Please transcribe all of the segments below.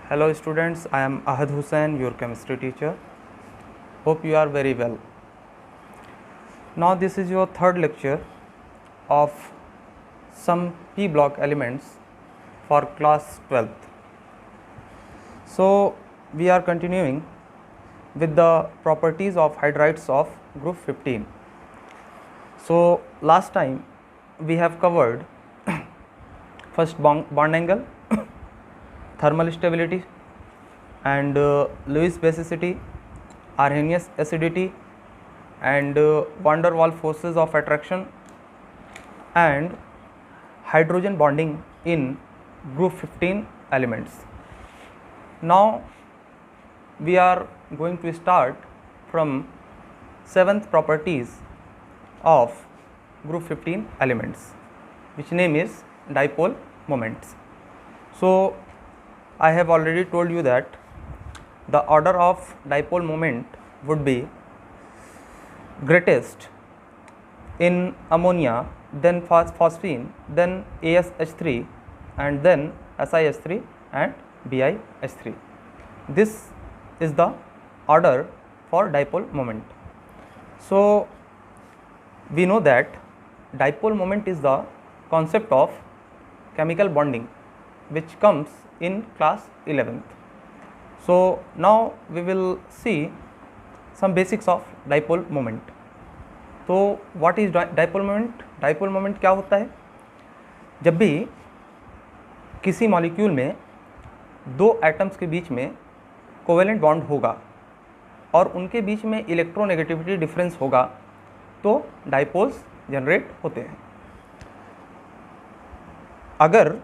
Hello students, I am Ahad Hussain, your chemistry teacher. Hope you are very well. Now this is your third lecture of some P block elements for class 12th. So we are continuing with the properties of hydrides of group 15. So last time we have covered first bond angle, thermal stability and Lewis basicity, Arrhenius acidity and van der Waals forces of attraction and hydrogen bonding in group 15 elements. Now we are going to start from 7th properties of group 15 elements, which name is dipole moments. So I have already told you that the order of dipole moment would be greatest in ammonia, then phosphine, then ASH3 and then SiH3 and BiH3. This is the order for dipole moment. So we know that dipole moment is the concept of chemical bonding which comes in class 11th. So now we will see some basics of dipole moment. तो what is dipole moment? Dipole moment क्या होता है? जब भी किसी molecule में दो atoms के बीच में कोवेलेंट बॉन्ड होगा और उनके बीच में इलेक्ट्रोनेगेटिविटी डिफरेंस होगा तो डाइपोल्स जनरेट होते हैं. अगर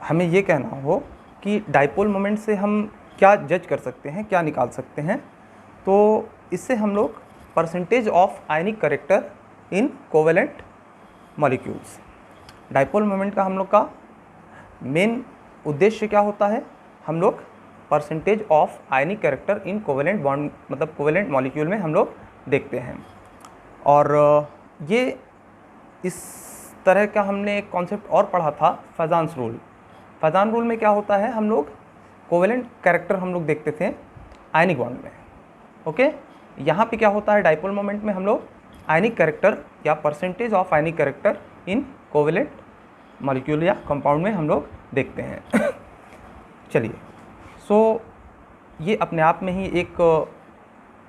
हमें ये कहना हो कि डाइपोल मोमेंट से हम क्या जज कर सकते हैं, क्या निकाल सकते हैं, तो इससे हम लोग percentage of ionic character in covalent molecules, dipole moment का हम लोग का मेन उद्देश्य क्या होता है, हम लोग percentage of ionic character in covalent bond मतलब कोवेलेंट मॉलिक्यूल में हम लोग देखते हैं. और ये इस तरह का हमने एक कॉन्सेप्ट और पढ़ा था फैजान्स रूल. फैजान रूल में क्या होता है, हम लोग कोवेलेंट कैरेक्टर हम लोग देखते थे आयनिक बॉन्ड में. ओके, यहाँ पे क्या होता है, डाइपोल मोमेंट में हम लोग आयनिक कैरेक्टर या percentage of ionic character in covalent molecule या कंपाउंड में हम लोग देखते हैं. चलिए, सो ये अपने आप में ही एक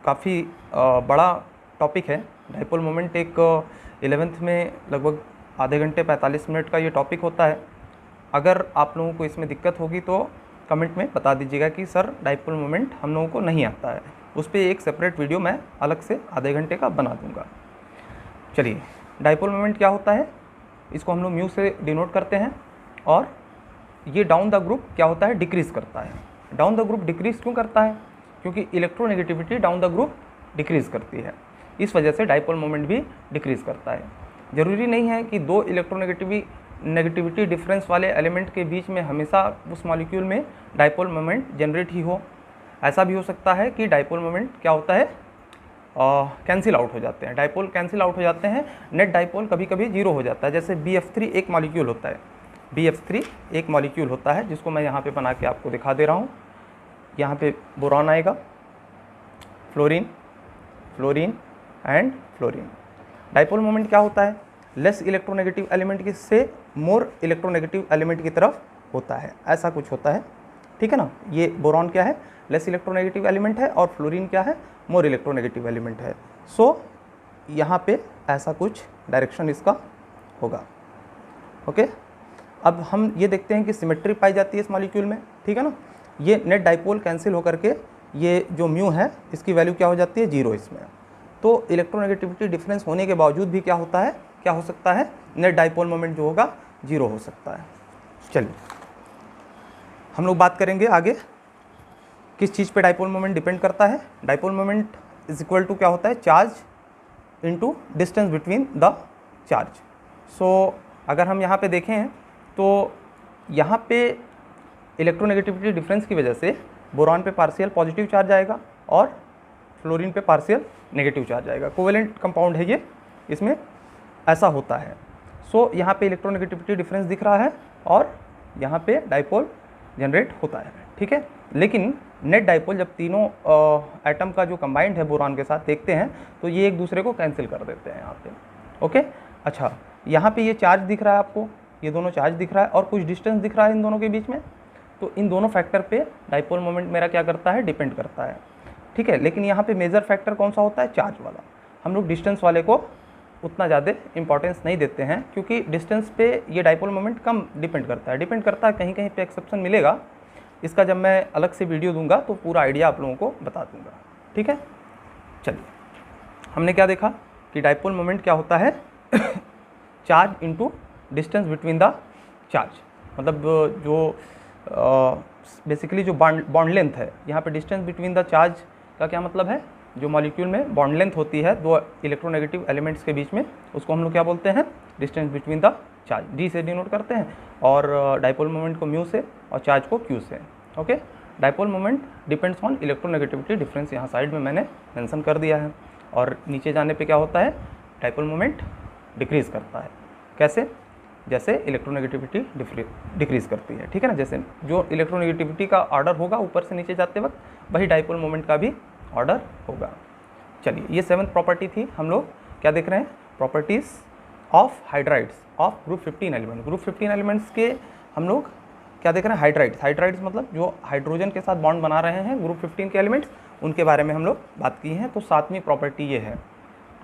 काफ़ी बड़ा टॉपिक है. डाइपोल मोमेंट एक 11th में लगभग आधे घंटे 45 मिनट का ये टॉपिक होता है. अगर आप लोगों को इसमें दिक्कत होगी तो कमेंट में बता दीजिएगा कि सर डाइपोल मोमेंट हम लोगों को नहीं आता है. उस पर एक सेपरेट वीडियो मैं अलग से आधे घंटे का बना दूंगा. चलिए, डाइपोल मोमेंट क्या होता है, इसको हम लोग म्यू से डिनोट करते हैं. और ये डाउन द ग्रुप क्या होता है, डिक्रीज़ करता है. डाउन द ग्रुप डिक्रीज़ क्यों करता है, क्योंकि electronegativity down the group decrease करती है. इस वजह से डाइपोल मोमेंट भी डिक्रीज़ करता है. ज़रूरी नहीं है कि दो इलेक्ट्रोनेगेटिविटी डिफरेंस वाले एलिमेंट के बीच में हमेशा उस मॉलिक्यूल में डाइपोल मोमेंट जनरेट ही हो. ऐसा भी हो सकता है कि डाइपोल मोमेंट क्या होता है, कैंसिल आउट हो जाते हैं. डाइपोल कैंसिल आउट हो जाते हैं, नेट डाइपोल कभी कभी जीरो हो जाता है. जैसे BF3 एक मॉलिक्यूल होता है, BF3 एक मॉलिक्यूल होता है जिसको मैं यहाँ पे बना के आपको दिखा दे रहा हूँ. यहाँ पे बोरॉन आएगा, fluorine, fluorine and fluorine. Dipole moment क्या होता है, लेस इलेक्ट्रोनेगेटिव एलिमेंट से मोर इलेक्ट्रोनेगेटिव एलिमेंट की तरफ होता है. ऐसा कुछ होता है, ठीक है ना. ये बोरॉन क्या है, लेस इलेक्ट्रोनेगेटिव एलिमेंट है, और फ्लोरीन क्या है, मोर इलेक्ट्रोनेगेटिव एलिमेंट है. सो यहाँ पे ऐसा कुछ डायरेक्शन इसका होगा. ओके, अब हम ये देखते हैं कि सिमेट्री पाई जाती है इस मॉलिक्यूल में, ठीक है ना. ये नेट डाइपोल कैंसिल होकर के ये जो म्यू है इसकी वैल्यू क्या हो जाती है, जीरो इसमें. तो इलेक्ट्रोनेगेटिविटी डिफरेंस होने के बावजूद भी क्या होता है, क्या हो सकता है, नेट डाइपोल मोमेंट जो होगा जीरो हो सकता है. चलिए, हम लोग बात करेंगे आगे किस चीज़ पे डाइपोल मोमेंट डिपेंड करता है. Dipole moment is equal to क्या होता है, charge into distance between the charge. So अगर हम यहाँ पे देखें तो यहाँ पे इलेक्ट्रोनेगेटिविटी डिफरेंस की वजह से बोरॉन पे पार्शियल पॉजिटिव चार्ज आएगा और फ्लोरीन पे पार्शियल नेगेटिव चार्ज आएगा. कोवेलेंट कंपाउंड है ये, इसमें ऐसा होता है. सो यहाँ पे इलेक्ट्रोनेगेटिविटी डिफरेंस दिख रहा है और यहाँ पे डाइपोल जनरेट होता है, ठीक है। लेकिन नेट डाइपोल जब तीनों एटम का जो कंबाइंड है बोरॉन के साथ देखते हैं तो ये एक दूसरे को कैंसिल कर देते हैं यहाँ पे, ओके। अच्छा, यहाँ पे ये चार्ज दिख रहा है आपको, ये दोनों चार्ज दिख रहा है और कुछ डिस्टेंस दिख रहा है इन दोनों के बीच में, तो इन दोनों फैक्टर पे डाइपोल मोमेंट मेरा क्या करता है, डिपेंड करता है, ठीक है। लेकिन यहाँ पे मेजर फैक्टर कौन सा होता है, चार्ज वाला। हम लोग डिस्टेंस वाले को उतना ज़्यादा इंपॉर्टेंस नहीं देते हैं क्योंकि डिस्टेंस पे ये डाइपोल मोमेंट कम डिपेंड करता है, कहीं कहीं पे एक्सेप्शन मिलेगा, इसका जब मैं अलग से वीडियो दूंगा तो पूरा आइडिया आप लोगों को बता दूंगा, ठीक है। चलिए, हमने क्या देखा कि डाइपोल मोमेंट क्या होता है, charge into distance between the charge, मतलब जो बेसिकली जो बॉन्ड लेंथ है, यहाँ पे डिस्टेंस बिटवीन द चार्ज का क्या मतलब है, जो मॉलिक्यूल में बॉन्ड लेंथ होती है दो इलेक्ट्रोनेगेटिव एलिमेंट्स के बीच में, उसको हम लोग क्या बोलते हैं, distance between the charge, D से डिनोट करते हैं, और डाइपोल मोमेंट को म्यू से और चार्ज को क्यू से, okay. Dipole moment depends on electronegativity difference, यहाँ साइड में मैंने मेंशन कर दिया है। और नीचे जाने पे क्या होता है, डाइपोल मोमेंट डिक्रीज़ करता है, कैसे, जैसे इलेक्ट्रोनेगेटिविटी डिक्रीज़ करती है, ठीक है ना। जैसे जो इलेक्ट्रोनेगेटिविटी का ऑर्डर होगा ऊपर से नीचे जाते वक्त, वही डाइपोल मोमेंट का भी ऑर्डर होगा। चलिए, ये 7th प्रॉपर्टी थी। हम लोग क्या देख रहे हैं, properties of hydrides of group 15 element. Group 15 elements के हम लोग क्या देख रहे हैं, हाइड्राइड्स मतलब जो हाइड्रोजन के साथ बॉन्ड बना रहे हैं ग्रुप 15 के एलिमेंट्स, उनके बारे में हम लोग बात की हैं। तो 7वीं प्रॉपर्टी ये है।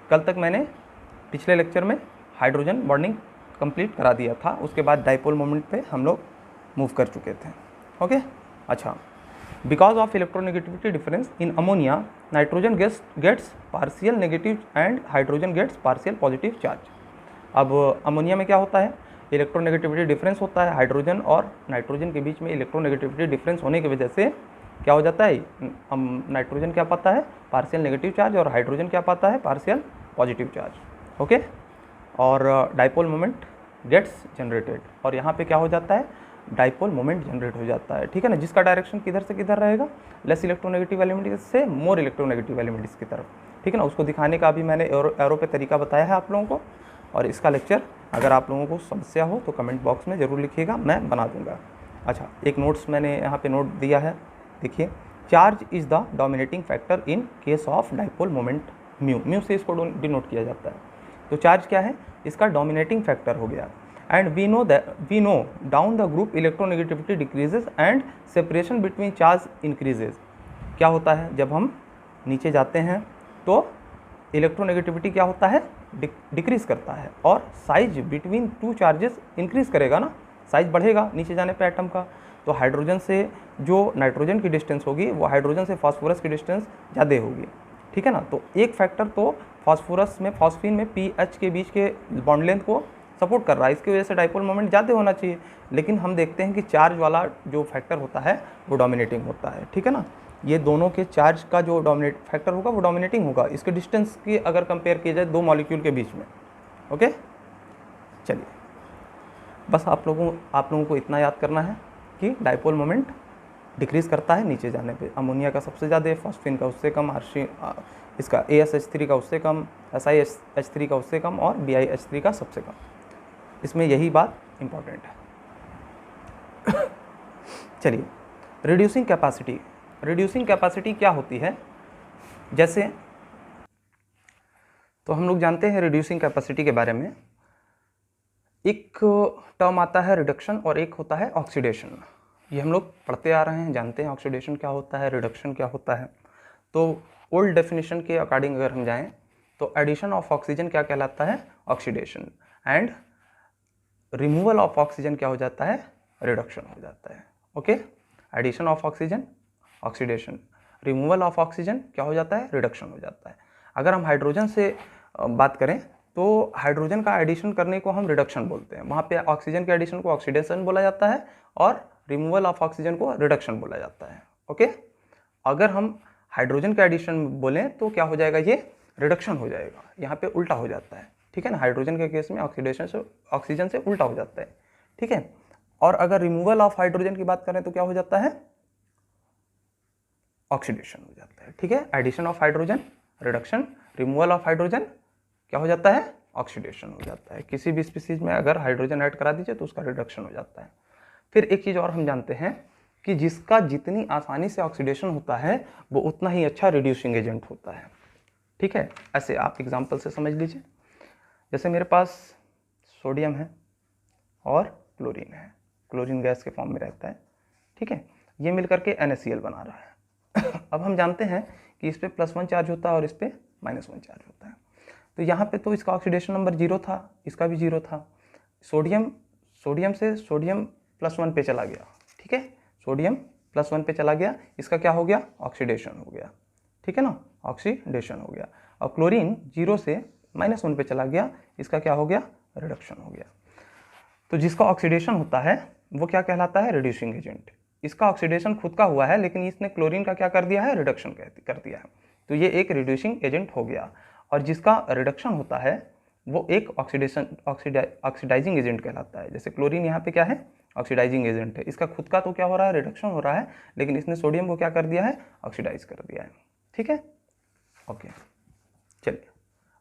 कल तक मैंने पिछले लेक्चर में हाइड्रोजन बॉन्डिंग कंप्लीट करा दिया था, उसके बाद डाइपोल मोमेंट पे हम लोग मूव कर चुके थे, ओके। अच्छा, because of electronegativity difference in ammonia, nitrogen gets partial negative and hydrogen gets partial positive charge. अब अमोनिया में क्या होता है, इलेक्ट्रोनेगेटिविटी डिफरेंस होता है, हाइड्रोजन और नाइट्रोजन के बीच में इलेक्ट्रोनेगेटिविटी डिफरेंस होने की वजह से क्या हो जाता है, हम नाइट्रोजन क्या पाता है, पार्शियल नेगेटिव चार्ज, और हाइड्रोजन क्या पाता है, पार्शियल पॉजिटिव चार्ज, ओके। और डाइपोल मोमेंट गेट्स जनरेटेड, और यहाँ पे क्या हो जाता है, डाइपोल मोमेंट जनरेट हो जाता है, ठीक है ना, जिसका डायरेक्शन किधर से किधर रहेगा, लेस इलेक्ट्रोनेगेटिव एलिमेंट से मोर इलेक्ट्रोनेगेटिव एलिमेंट्स की तरफ, ठीक है ना। उसको दिखाने का भी मैंने एरो पे तरीका बताया है आप लोगों को, और इसका लेक्चर अगर आप लोगों को समस्या हो तो कमेंट बॉक्स में ज़रूर लिखिएगा, मैं बना दूंगा। अच्छा, एक नोट्स मैंने यहाँ पे नोट दिया है, देखिए, charge is the dominating factor in case of dipole moment mu से इसको डिनोट किया जाता है। तो चार्ज क्या है, इसका डोमिनेटिंग फैक्टर हो गया। And we know down the group electronegativity decreases and separation between charge increases. क्या होता है, जब हम नीचे जाते हैं तो इलेक्ट्रोनेगेटिविटी क्या होता है, डिक्रीज करता है, और size between two charges increase करेगा ना, साइज बढ़ेगा नीचे जाने पे एटम का। तो हाइड्रोजन से जो नाइट्रोजन की डिस्टेंस होगी वो हाइड्रोजन से फास्फोरस की डिस्टेंस ज़्यादा होगी, ठीक है ना। तो एक फैक्टर तो फॉस्फीन में पीएच के बीच के बॉन्ड लेंथ को सपोर्ट कर रहा है, इसकी वजह से डाइपोल मोमेंट ज़्यादा होना चाहिए, लेकिन हम देखते हैं कि चार्ज वाला जो फैक्टर होता है वो डोमिनेटिंग होता है, ठीक है ना। ये दोनों के चार्ज का जो डोमिनेट फैक्टर होगा वो डोमिनेटिंग होगा, इसके डिस्टेंस की अगर कंपेयर किया जाए दो मॉलिक्यूल के बीच में, ओके। चलिए, बस आप लोगों को इतना याद करना है कि डाइपोल मोमेंट डिक्रीज करता है नीचे जाने पे, अमोनिया का सबसे ज़्यादा, फॉस्फीन का उससे कम, इसका ASH3 का उससे कम, SiH3 का उससे कम, और BiH3 का सबसे कम। इसमें यही बात इम्पॉर्टेंट है। चलिए, रिड्यूसिंग कैपेसिटी क्या होती है, जैसे तो हम लोग जानते हैं रिड्यूसिंग कैपेसिटी के बारे में, एक टर्म आता है रिडक्शन और एक होता है ऑक्सीडेशन। ये हम लोग पढ़ते आ रहे हैं, जानते हैं ऑक्सीडेशन क्या होता है, रिडक्शन क्या होता है। तो ओल्ड डेफिनेशन के अकॉर्डिंग अगर हम जाएं तो एडिशन ऑफ ऑक्सीजन क्या कहलाता है, oxidation, and removal of oxygen क्या हो जाता है, रिडक्शन हो जाता है, okay. Addition of oxygen oxidation, removal of oxygen क्या हो जाता है, रिडक्शन हो जाता है। अगर हम हाइड्रोजन से बात करें तो हाइड्रोजन का एडिशन करने को हम रिडक्शन बोलते हैं, वहाँ पे ऑक्सीजन के एडिशन को ऑक्सीडेशन बोला जाता है और रिमूवल ऑफ ऑक्सीजन को रिडक्शन बोला जाता है, ओके। अगर हम हाइड्रोजन का एडिशन बोलें तो क्या हो जाएगा, ये रिडक्शन हो जाएगा, यहाँ पे उल्टा हो जाता है, ठीक है ना। हाइड्रोजन के केस में ऑक्सीजन से उल्टा हो जाता है, ठीक है। और अगर रिमूवल ऑफ हाइड्रोजन की बात करें तो क्या हो जाता है, ऑक्सीडेशन हो जाता है, ठीक है। Addition of hydrogen reduction, removal of hydrogen क्या हो जाता है, ऑक्सीडेशन हो जाता है। किसी भी स्पीसीज में अगर हाइड्रोजन ऐड करा दीजिए तो उसका रिडक्शन हो जाता है। फिर एक चीज़ और हम जानते हैं कि जिसका जितनी आसानी से ऑक्सीडेशन होता है वो उतना ही अच्छा रिड्यूसिंग एजेंट होता है। ठीक है, ऐसे आप एग्जांपल से समझ लीजिए। जैसे मेरे पास सोडियम है और क्लोरीन है, क्लोरीन गैस के फॉर्म में रहता है। ठीक है, ये मिलकर के NaCl बना रहा है। अब हम जानते हैं कि इस पे +1 चार्ज होता है और इस पे -1 चार्ज होता है। तो यहाँ पे तो इसका ऑक्सीडेशन नंबर 0 था, इसका भी 0 था। सोडियम से सोडियम +1 पे चला गया। ठीक है, सोडियम +1 पे चला गया, इसका क्या हो गया, ऑक्सीडेशन हो गया। ठीक है ना, ऑक्सीडेशन हो गया। और क्लोरीन 0 से -1 पे चला गया, इसका क्या हो गया, रिडक्शन हो गया। तो जिसका ऑक्सीडेशन होता है वो क्या कहलाता है, रिड्यूसिंग एजेंट। इसका ऑक्सीडेशन खुद का हुआ है लेकिन इसने क्लोरीन का क्या कर दिया है, रिडक्शन कर दिया है, तो ये एक रिड्यूसिंग एजेंट हो गया। और जिसका रिडक्शन होता है वो एक ऑक्सीडाइजिंग एजेंट कहलाता है। जैसे क्लोरीन यहाँ पे क्या है, ऑक्सीडाइजिंग एजेंट है, इसका खुद का तो क्या हो रहा है, रिडक्शन हो रहा है, लेकिन इसने सोडियम को क्या कर दिया है, ऑक्सीडाइज कर दिया है। ठीक है, ओके, चलिए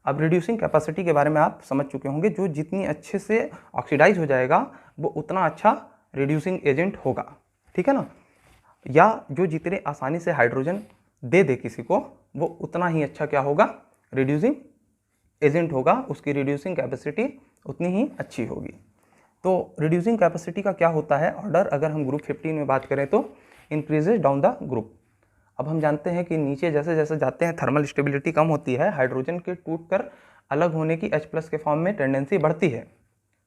अब रिड्यूसिंग कैपेसिटी के बारे में आप समझ चुके होंगे। जो जितनी अच्छे से ऑक्सीडाइज हो जाएगा वो उतना अच्छा रिड्यूसिंग एजेंट होगा। ठीक है ना, या जो जितने आसानी से हाइड्रोजन दे दे किसी को वो उतना ही अच्छा क्या होगा, रिड्यूसिंग एजेंट होगा, उसकी रिड्यूसिंग कैपेसिटी उतनी ही अच्छी होगी। तो रिड्यूसिंग कैपेसिटी का क्या होता है ऑर्डर, अगर हम ग्रुप 15 में बात करें तो इंक्रीजेज डाउन द ग्रुप। अब हम जानते हैं कि नीचे जैसे जैसे जाते हैं थर्मल स्टेबिलिटी कम होती है, हाइड्रोजन के टूटकर अलग होने की H+ के फॉर्म में टेंडेंसी बढ़ती है।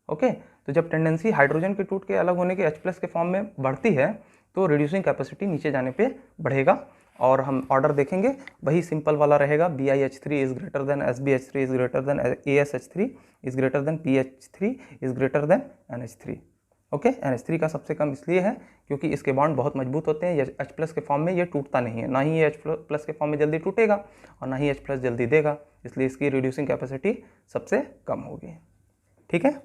ओके, तो जब टेंडेंसी हाइड्रोजन के टूट के अलग होने के H+ के फॉर्म में बढ़ती है तो रिड्यूसिंग कैपेसिटी नीचे जाने पे बढ़ेगा। और हम ऑर्डर देखेंगे वही सिंपल वाला रहेगा, BiH3 is greater than SbH3 is greater than AsH3 is greater than PH3 is greater than NH3। Okay, NH3 का सबसे कम इसलिए है क्योंकि इसके बॉन्ड बहुत मजबूत होते हैं, H+ के फॉर्म में ये टूटता नहीं है, ना ही ये H+ के फॉर्म में जल्दी टूटेगा और ना ही H+ जल्दी देगा, इसलिए इसकी रिड्यूसिंग कैपेसिटी सबसे कम होगी। ठीक है,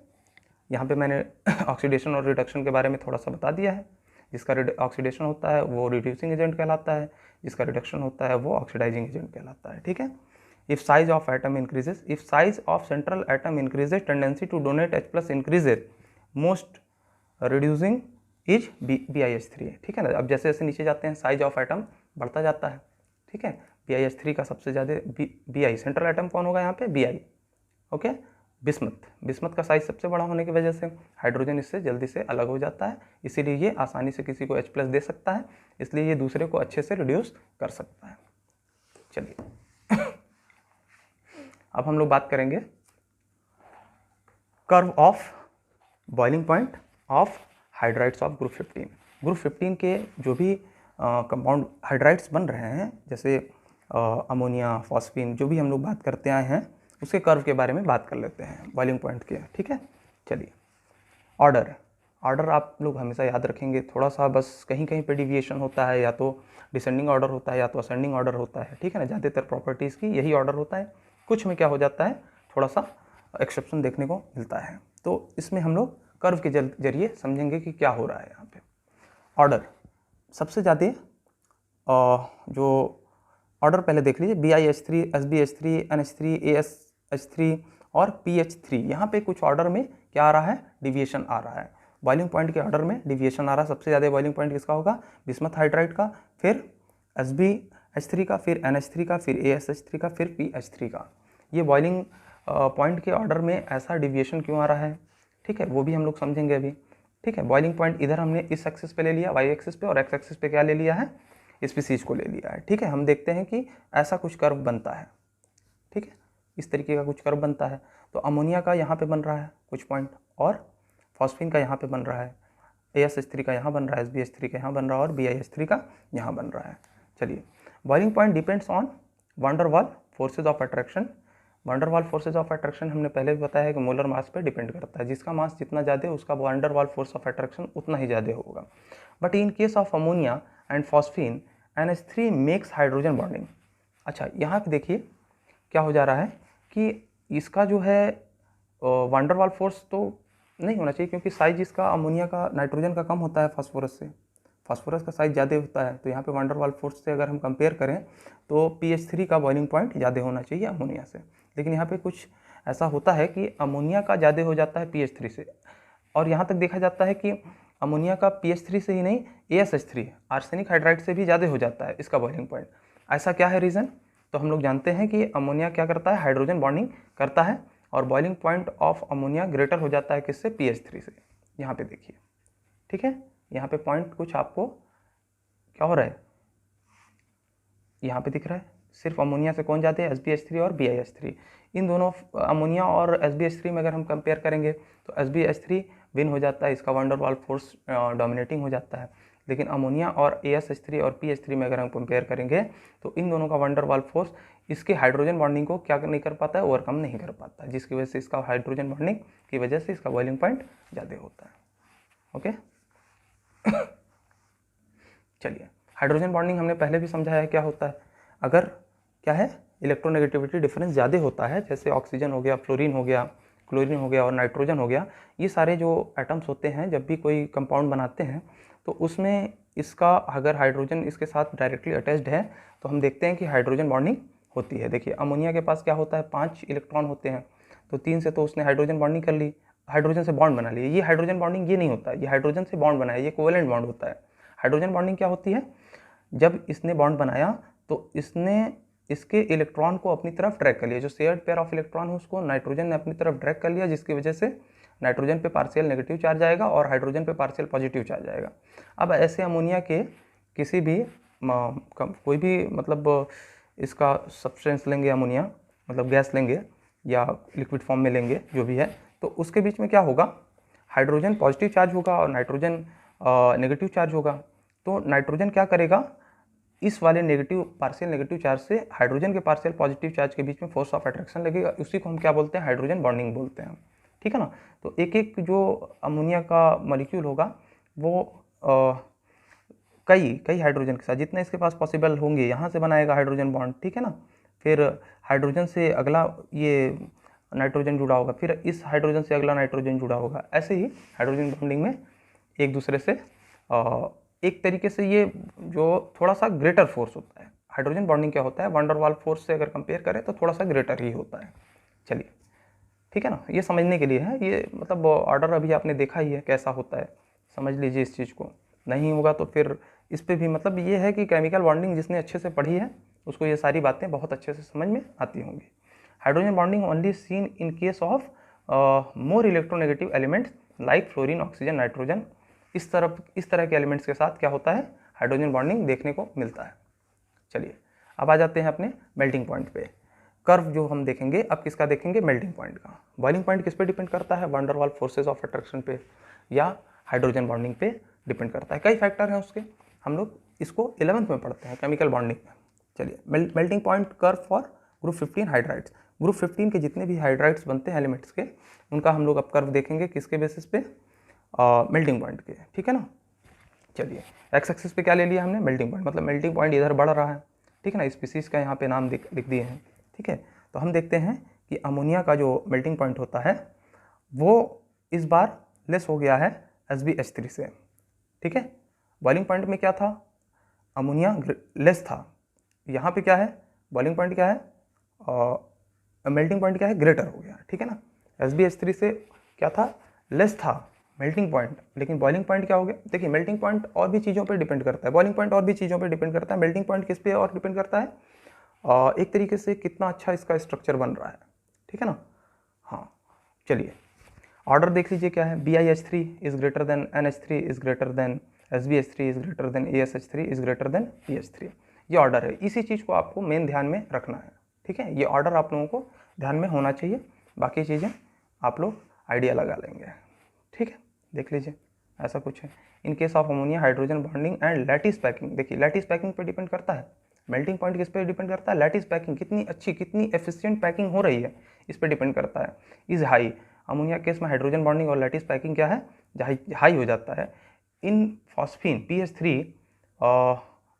यहाँ पे मैंने ऑक्सीडेशन और रिडक्शन के बारे में थोड़ा सा बता दिया है। जिसका ऑक्सीडेशन होता है वो रिड्यूसिंग एजेंट कहलाता है, जिसका रिडक्शन होता है वो ऑक्सीडाइजिंग एजेंट कहलाता है। ठीक है, if size of atom increases, if size of central atom increases, tendency to donate H+ increases, most reducing is BiH3। ठीक है ना, अब जैसे जैसे नीचे जाते हैं साइज ऑफ एटम बढ़ता जाता है। ठीक है, BiH3 का सबसे ज़्यादा Bi, सेंट्रल एटम कौन होगा यहाँ पे, Bi। ओके, बिस्मथ का साइज सबसे बड़ा होने की वजह से हाइड्रोजन इससे जल्दी से अलग हो जाता है, इसीलिए ये आसानी से किसी को H+ दे सकता है, इसलिए ये दूसरे को अच्छे से रिड्यूस कर सकता है। चलिए अब हम लोग बात करेंगे curve of boiling point of hydrides of group 15। Group 15 के जो भी कंपाउंड हाइड्राइड्स बन रहे हैं, जैसे अमोनिया, फॉस्फीन, जो भी हम लोग बात करते आए हैं उसके कर्व के बारे में बात कर लेते हैं, बॉइलिंग पॉइंट के। ठीक है, चलिए ऑर्डर आप लोग हमेशा याद रखेंगे, थोड़ा सा बस कहीं कहीं पे डिविएशन होता है, या तो डिसेंडिंग ऑर्डर होता है या तो असेंडिंग ऑर्डर होता है। ठीक है ना, ज़्यादातर प्रॉपर्टीज़ की यही ऑर्डर होता है, कुछ में क्या हो जाता है, थोड़ा सा एक्सेप्शन देखने को मिलता है। तो इसमें हम लोग कर्व के जरिए समझेंगे कि क्या हो रहा है यहाँ पे। ऑर्डर सबसे ज़्यादा जो ऑर्डर पहले देख लीजिए, BiH3, SbH3, NH3, AsH3 और PH3। यहाँ पे कुछ ऑर्डर में क्या आ रहा है, डिविएशन आ रहा है, बॉइलिंग पॉइंट के ऑर्डर में डिविएशन आ रहा है। सबसे ज़्यादा बॉइलिंग पॉइंट किसका होगा, बिस्मथ हाइड्राइड का, फिर SbH3 का, फिर NH3 का, फिर AsH3 का, फिर PH3 का। ये बॉइलिंग पॉइंट के ऑर्डर में ऐसा डिविएशन क्यों आ रहा है, ठीक है, वो भी हम लोग समझेंगे अभी। ठीक है, बॉइलिंग पॉइंट इधर हमने इस एक्सिस पे ले लिया, वाई एक्सिस पे, और एक्स एक्सिस पे क्या ले लिया है, स्पीसीज को ले लिया है। ठीक है, हम देखते हैं कि ऐसा कुछ कर्व बनता है। ठीक है, इस तरीके का कुछ कर्व बनता है। तो अमोनिया का यहाँ पे बन रहा है कुछ पॉइंट, और फॉस्फीन का यहाँ पे बन रहा है, AsH3 का यहाँ बन रहा है, SbH3 का यहाँ बन रहा है, और BiH3 का यहाँ बन रहा है। चलिए, बॉइलिंग पॉइंट डिपेंड्स ऑन वान डर वाल फोर्सेज ऑफ अट्रैक्शन। वान डर वाल फोर्सेज ऑफ अट्रैक्शन हमने पहले भी बताया है कि मोलर मास पे डिपेंड करता है, जिसका मास जितना ज़्यादा है उसका वान डर वाल फोर्स ऑफ अट्रैक्शन उतना ही ज़्यादा होगा। But in case of ammonia and phosphine, NH3 makes hydrogen bonding. अच्छा, यहाँ पे देखिए क्या हो जा रहा है कि इसका जो है वान डर वाल फोर्स तो नहीं होना चाहिए, क्योंकि साइज इसका अमोनिया का, नाइट्रोजन का कम होता है फास्फोरस से, फास्फोरस का साइज ज़्यादा होता है। तो यहाँ पे वान डर वाल फोर्स से अगर हम कंपेयर करें तो PH3 का बॉइलिंग पॉइंट ज़्यादा होना चाहिए अमोनिया से, लेकिन यहाँ पे कुछ ऐसा होता है कि अमोनिया का ज़्यादा हो जाता है PH3 से। और यहाँ तक देखा जाता है कि अमोनिया का pH3 से ही नहीं, ASH3 आर्सेनिक हाइड्राइड से भी ज़्यादा हो जाता है इसका बॉइलिंग पॉइंट। ऐसा क्या है रीज़न? तो हम लोग जानते हैं कि अमोनिया क्या करता है, हाइड्रोजन बॉन्डिंग करता है, और boiling point of ammonia greater हो जाता है किससे, pH3 से। यहाँ पे देखिए, ठीक है, यहाँ पे पॉइंट कुछ आपको क्या हो रहा है, यहाँ पे दिख रहा है, सिर्फ अमोनिया से कौन जाते हैं, SbH3 और BiH3। इन दोनों अमोनिया और SbH3 में अगर हम कंपेयर करेंगे तो SbH3 विन हो जाता है, इसका वंडर वाल फोर्स डोमिनेटिंग हो जाता है। लेकिन अमोनिया और ASH3 और PH3 में अगर हम कंपेयर करेंगे तो इन दोनों का वंडर वाल फोर्स इसके हाइड्रोजन बॉन्डिंग को क्या नहीं कर पाता है, ओवरकम नहीं कर पाता, जिसकी वजह से इसका हाइड्रोजन बॉन्डिंग की वजह से इसका बॉइलिंग पॉइंट ज़्यादा होता है। ओके चलिए, हाइड्रोजन बॉन्डिंग हमने पहले भी समझाया है क्या होता है। अगर क्या है, इलेक्ट्रोनेगेटिविटी डिफरेंस ज़्यादा होता है, जैसे ऑक्सीजन हो गया, फ्लोरीन हो गया, क्लोरीन हो गया और नाइट्रोजन हो गया, ये सारे जो एटम्स होते हैं जब भी कोई कंपाउंड बनाते हैं तो उसमें इसका अगर हाइड्रोजन इसके साथ डायरेक्टली अटैच्ड है तो हम देखते हैं कि हाइड्रोजन बॉन्डिंग होती है। देखिए अमोनिया के पास क्या होता है, 5 इलेक्ट्रॉन होते हैं, तो 3 से तो उसने हाइड्रोजन बॉन्डिंग कर ली, हाइड्रोजन से बॉन्ड बना लिया। ये हाइड्रोजन बॉन्डिंग ये नहीं होता है, ये हाइड्रोजन से बॉन्ड बनाया, ये कोवेलेंट बॉन्ड होता है। हाइड्रोजन बॉन्डिंग क्या होती है, जब इसने बॉन्ड बनाया तो इसने इसके इलेक्ट्रॉन को अपनी तरफ ड्रैग कर लिया, जो शेयर्ड पेयर ऑफ इलेक्ट्रॉन है उसको नाइट्रोजन ने अपनी तरफ ड्रैग कर लिया, जिसकी वजह से नाइट्रोजन पे पार्शियल नेगेटिव चार्ज आएगा और हाइड्रोजन पे पार्शियल पॉजिटिव चार्ज आएगा। अब ऐसे अमोनिया के किसी भी कोई भी मतलब इसका सब्सटेंस लेंगे, अमोनिया मतलब गैस लेंगे या लिक्विड फॉर्म में लेंगे जो भी है, तो उसके बीच में क्या होगा, हाइड्रोजन पॉजिटिव चार्ज होगा और नाइट्रोजन नेगेटिव चार्ज होगा। तो नाइट्रोजन क्या करेगा, इस वाले नेगेटिव पार्शियल नेगेटिव चार्ज से हाइड्रोजन के पार्शियल पॉजिटिव चार्ज के बीच में फोर्स ऑफ अट्रैक्शन लगेगा, उसी को हम क्या बोलते हैं, हाइड्रोजन बॉन्डिंग बोलते हैं। ठीक है ना। तो एक एक जो अमोनिया का मॉलिक्यूल होगा वो कई हाइड्रोजन के साथ, जितने इसके पास पॉसिबल होंगे यहाँ से बनाएगा हाइड्रोजन बॉन्ड। ठीक है ना। फिर हाइड्रोजन से अगला ये नाइट्रोजन जुड़ा होगा, फिर इस हाइड्रोजन से अगला नाइट्रोजन जुड़ा होगा। ऐसे ही हाइड्रोजन बॉन्डिंग में एक दूसरे से एक तरीके से ये जो थोड़ा सा ग्रेटर फोर्स होता है। हाइड्रोजन बॉन्डिंग क्या होता है, वंडर वाल फोर्स से अगर कंपेयर करें तो थोड़ा सा ग्रेटर ही होता है। चलिए ठीक है ना, ये समझने के लिए है, ये मतलब ऑर्डर अभी आपने देखा ही है कैसा होता है, समझ लीजिए इस चीज़ को। नहीं होगा तो फिर इस पर भी मतलब ये है कि केमिकल बॉन्डिंग जिसने अच्छे से पढ़ी है उसको ये सारी बातें बहुत अच्छे से समझ में आती होंगी। Hydrogen bonding only seen in case of more electronegative elements like fluorine, oxygen, nitrogen. इस तरह के एलिमेंट्स के साथ क्या होता है, हाइड्रोजन बॉन्डिंग देखने को मिलता है। चलिए अब आ जाते हैं अपने मेल्टिंग पॉइंट पे। कर्व जो हम देखेंगे अब किसका देखेंगे, मेल्टिंग पॉइंट का। बॉइलिंग पॉइंट किस पे डिपेंड करता है, वंडर वाल फोर्सेज ऑफ अट्रैक्शन पे या हाइड्रोजन बॉन्डिंग पे डिपेंड करता है। कई फैक्टर हैं उसके, हम लोग इसको 11th में पढ़ते हैं केमिकल बॉन्डिंग में। चलिए melting point curve for group 15 hydrides. Group 15 के जितने भी हाइड्राइड्स बनते हैं एलिमेंट्स के, उनका हम लोग अब कर्व देखेंगे किसके बेसिस पे, मेल्टिंग पॉइंट के। ठीक है ना। चलिए एक्स एक्सिस पे क्या ले लिया हमने, मेल्टिंग पॉइंट, मतलब मेल्टिंग पॉइंट इधर बढ़ रहा है। ठीक है ना, स्पीसीज का यहाँ पे नाम लिख दिए हैं। ठीक है, तो हम देखते हैं कि अमोनिया का जो मेल्टिंग पॉइंट होता है वो इस बार लेस हो गया है SbH3 से। ठीक है, बॉइलिंग पॉइंट में क्या था, अमोनिया लेस था, यहाँ पे क्या है, बॉइलिंग पॉइंट क्या है, मेल्टिंग पॉइंट क्या है, ग्रेटर हो गया। ठीक है ना, SbH3 से क्या था, लेस था मेल्टिंग पॉइंट, लेकिन बॉइलिंग पॉइंट क्या हो गया। देखिए मेल्टिंग पॉइंट और भी चीज़ों पे डिपेंड करता है, बॉइलिंग पॉइंट और भी चीज़ों पे डिपेंड करता है। मेल्टिंग पॉइंट किस पे और डिपेंड करता है, एक तरीके से कितना अच्छा इसका स्ट्रक्चर बन रहा है। ठीक है ना। हाँ चलिए ऑर्डर देख लीजिए क्या है, BiH3 is greater than NH3 is greater than SbH3 is greater than ASH3 is greater than PH3। ये ऑर्डर है, इसी चीज़ को आपको मेन ध्यान में रखना है। ठीक है, ये ऑर्डर आप लोगों को ध्यान में होना चाहिए, बाकी चीज़ें आप लोग आइडिया लगा लेंगे। ठीक है, देख लीजिए ऐसा कुछ है। In case of ammonia hydrogen bonding and lattice packing, देखिए लैटिस पैकिंग पे डिपेंड करता है। मेल्टिंग पॉइंट किस पे डिपेंड करता है, लैटिस पैकिंग, कितनी अच्छी कितनी एफिशिएंट पैकिंग हो रही है इस पे डिपेंड करता है। इज हाई, अमोनिया केस में हाइड्रोजन बॉन्डिंग और लैटिस पैकिंग क्या है, हाई हो जाता है। In phosphine PH3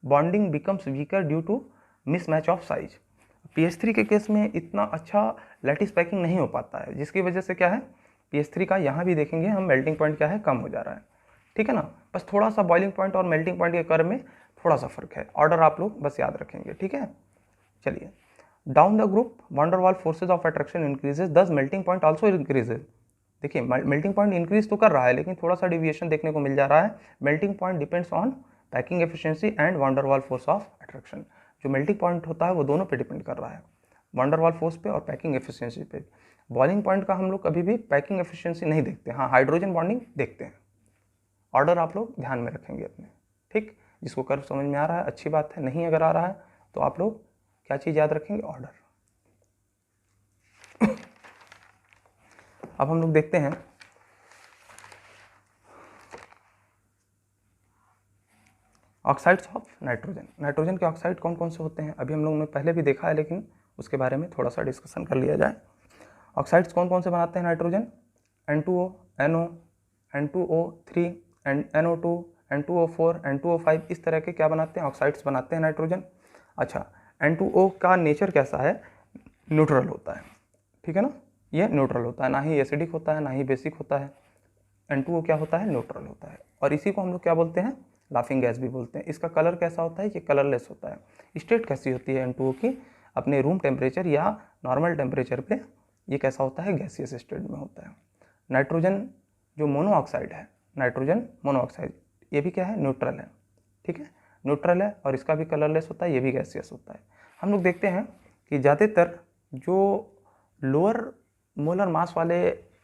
bonding becomes weaker due to mismatch of size. PH3 के केस में इतना अच्छा लैटिस पैकिंग नहीं हो पाता है, जिसकी वजह से क्या है, PH3 का यहाँ भी देखेंगे हम मेल्टिंग पॉइंट क्या है, कम हो जा रहा है। ठीक है ना, बस थोड़ा सा बॉइलिंग पॉइंट और मेल्टिंग पॉइंट के कर्व में थोड़ा सा फर्क है, ऑर्डर आप लोग बस याद रखेंगे। ठीक है, चलिए डाउन द ग्रुप वंडर वाल फोर्सेज ऑफ अट्रैक्शन इंक्रीजेज, दस मेल्टिंग पॉइंट आल्सो इंक्रीजेज। देखिए मेल्टिंग पॉइंट इंक्रीज तो कर रहा है लेकिन थोड़ा सा डिविएशन देखने को मिल जा रहा है। Melting point depends on packing efficiency and van der वाल फोर्स ऑफ अट्रैक्शन। जो मेल्टिंग पॉइंट होता है वो दोनों पे डिपेंड कर रहा है, वान डेर वाल फोर्स पे और पैकिंग एफिशिएंसी पे। बॉइलिंग पॉइंट का हम लोग कभी भी पैकिंग एफिशिएंसी नहीं देखते, हाँ हाइड्रोजन बॉन्डिंग देखते हैं। ऑर्डर आप लोग ध्यान में रखेंगे अपने, ठीक। जिसको कर्व समझ में आ रहा है अच्छी बात है, नहीं अगर आ रहा है तो आप लोग क्या चीज़ याद रखेंगे, ऑर्डर। अब हम लोग देखते हैं ऑक्साइड्स ऑफ नाइट्रोजन। नाइट्रोजन के ऑक्साइड कौन कौन से होते हैं, अभी हम लोगों ने पहले भी देखा है लेकिन उसके बारे में थोड़ा सा डिस्कशन कर लिया जाए। ऑक्साइड्स कौन कौन से बनाते हैं nitrogen, N2O, NO, N2O3 and NO2, N2O4, N2O5, इस तरह के क्या बनाते हैं, ऑक्साइड्स बनाते हैं नाइट्रोजन। अच्छा, N2O का नेचर कैसा है, न्यूट्रल होता है, ठीक है ना, ये न्यूट्रल होता है, ना ही एसिडिक होता है ना ही बेसिक होता है। N2O क्या होता है, न्यूट्रल होता है, और इसी को हम लोग क्या बोलते हैं, लाफिंग गैस भी बोलते हैं। इसका कलर कैसा होता है, ये कलरलेस होता है। स्टेट कैसी होती है N2O की, अपने रूम टेम्परेचर या नॉर्मल टेम्परेचर पे ये कैसा होता है, गैसियस स्टेट में होता है। नाइट्रोजन जो मोनोऑक्साइड है, नाइट्रोजन मोनोऑक्साइड, ये भी क्या है, न्यूट्रल है, ठीक है, न्यूट्रल है, और इसका भी कलरलेस होता है, ये भी गैसियस होता है। हम लोग देखते हैं कि ज़्यादातर जो लोअर मोलर मास वाले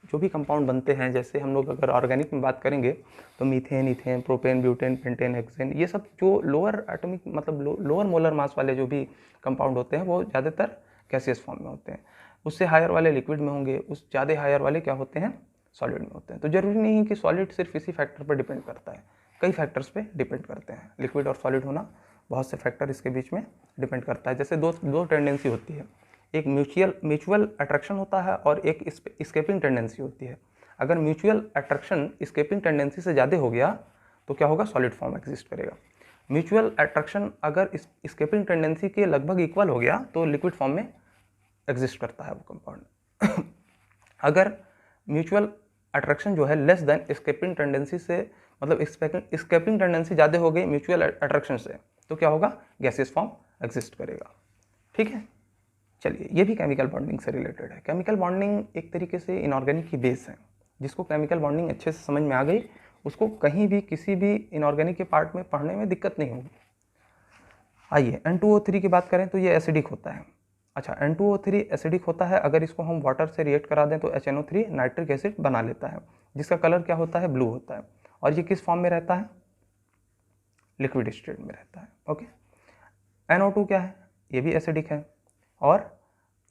जो भी कंपाउंड बनते हैं, जैसे हम लोग अगर ऑर्गेनिक में बात करेंगे तो methane, ethane, propane, butane, pentane, hexane, ये सब जो लोअर एटॉमिक मतलब लोअर मोलर मास वाले जो भी कंपाउंड होते हैं वो ज़्यादातर गैसियस फॉर्म में होते हैं। उससे हायर वाले लिक्विड में होंगे, उस ज़्यादा हायर वाले क्या होते हैं, सॉलिड में होते हैं। तो जरूरी नहीं है कि सॉलिड सिर्फ इसी फैक्टर पर डिपेंड करता है, कई फैक्टर्स पे डिपेंड करते हैं। लिक्विड और सॉलिड होना बहुत से फैक्टर इसके बीच में डिपेंड करता है। जैसे दो टेंडेंसी होती है, एक म्यूचुअल अट्रैक्शन होता है और एक स्केपिंग टेंडेंसी होती है। अगर म्यूचुअल अट्रैक्शन स्केपिंग टेंडेंसी से ज़्यादा हो गया तो क्या होगा, सॉलिड फॉर्म एग्जिस्ट करेगा। म्यूचुअल अट्रैक्शन अगर स्केपिंग टेंडेंसी के लगभग इक्वल हो गया तो लिक्विड फॉर्म में एग्जिस्ट करता है वो कंपाउंड। अगर म्यूचुअल अट्रैक्शन जो है लेस देन स्केपिंग टेंडेंसी से, मतलब स्केपिंग टेंडेंसी ज़्यादा हो गई म्यूचुअल अट्रैक्शन से, तो क्या होगा, गैसियस फॉर्म एग्जिस्ट करेगा, ठीक है। चलिए, ये भी केमिकल बॉन्डिंग से रिलेटेड है। केमिकल बॉन्डिंग एक तरीके से इनऑर्गेनिक की बेस है। जिसको केमिकल बॉन्डिंग अच्छे से समझ में आ गई उसको कहीं भी किसी भी इनऑर्गेनिक के पार्ट में पढ़ने में दिक्कत नहीं होगी। आइए N2O3 की बात करें तो ये एसिडिक होता है। अच्छा, N2O3 एसिडिक होता है, अगर इसको हम वाटर से रिएक्ट करा दें तो HNO3 नाइट्रिक एसिड बना लेता है, जिसका कलर क्या होता है, ब्लू होता है। और ये किस फॉर्म में रहता है, लिक्विड स्टेट में रहता है, ओके। NO2 क्या है, ये भी एसिडिक है और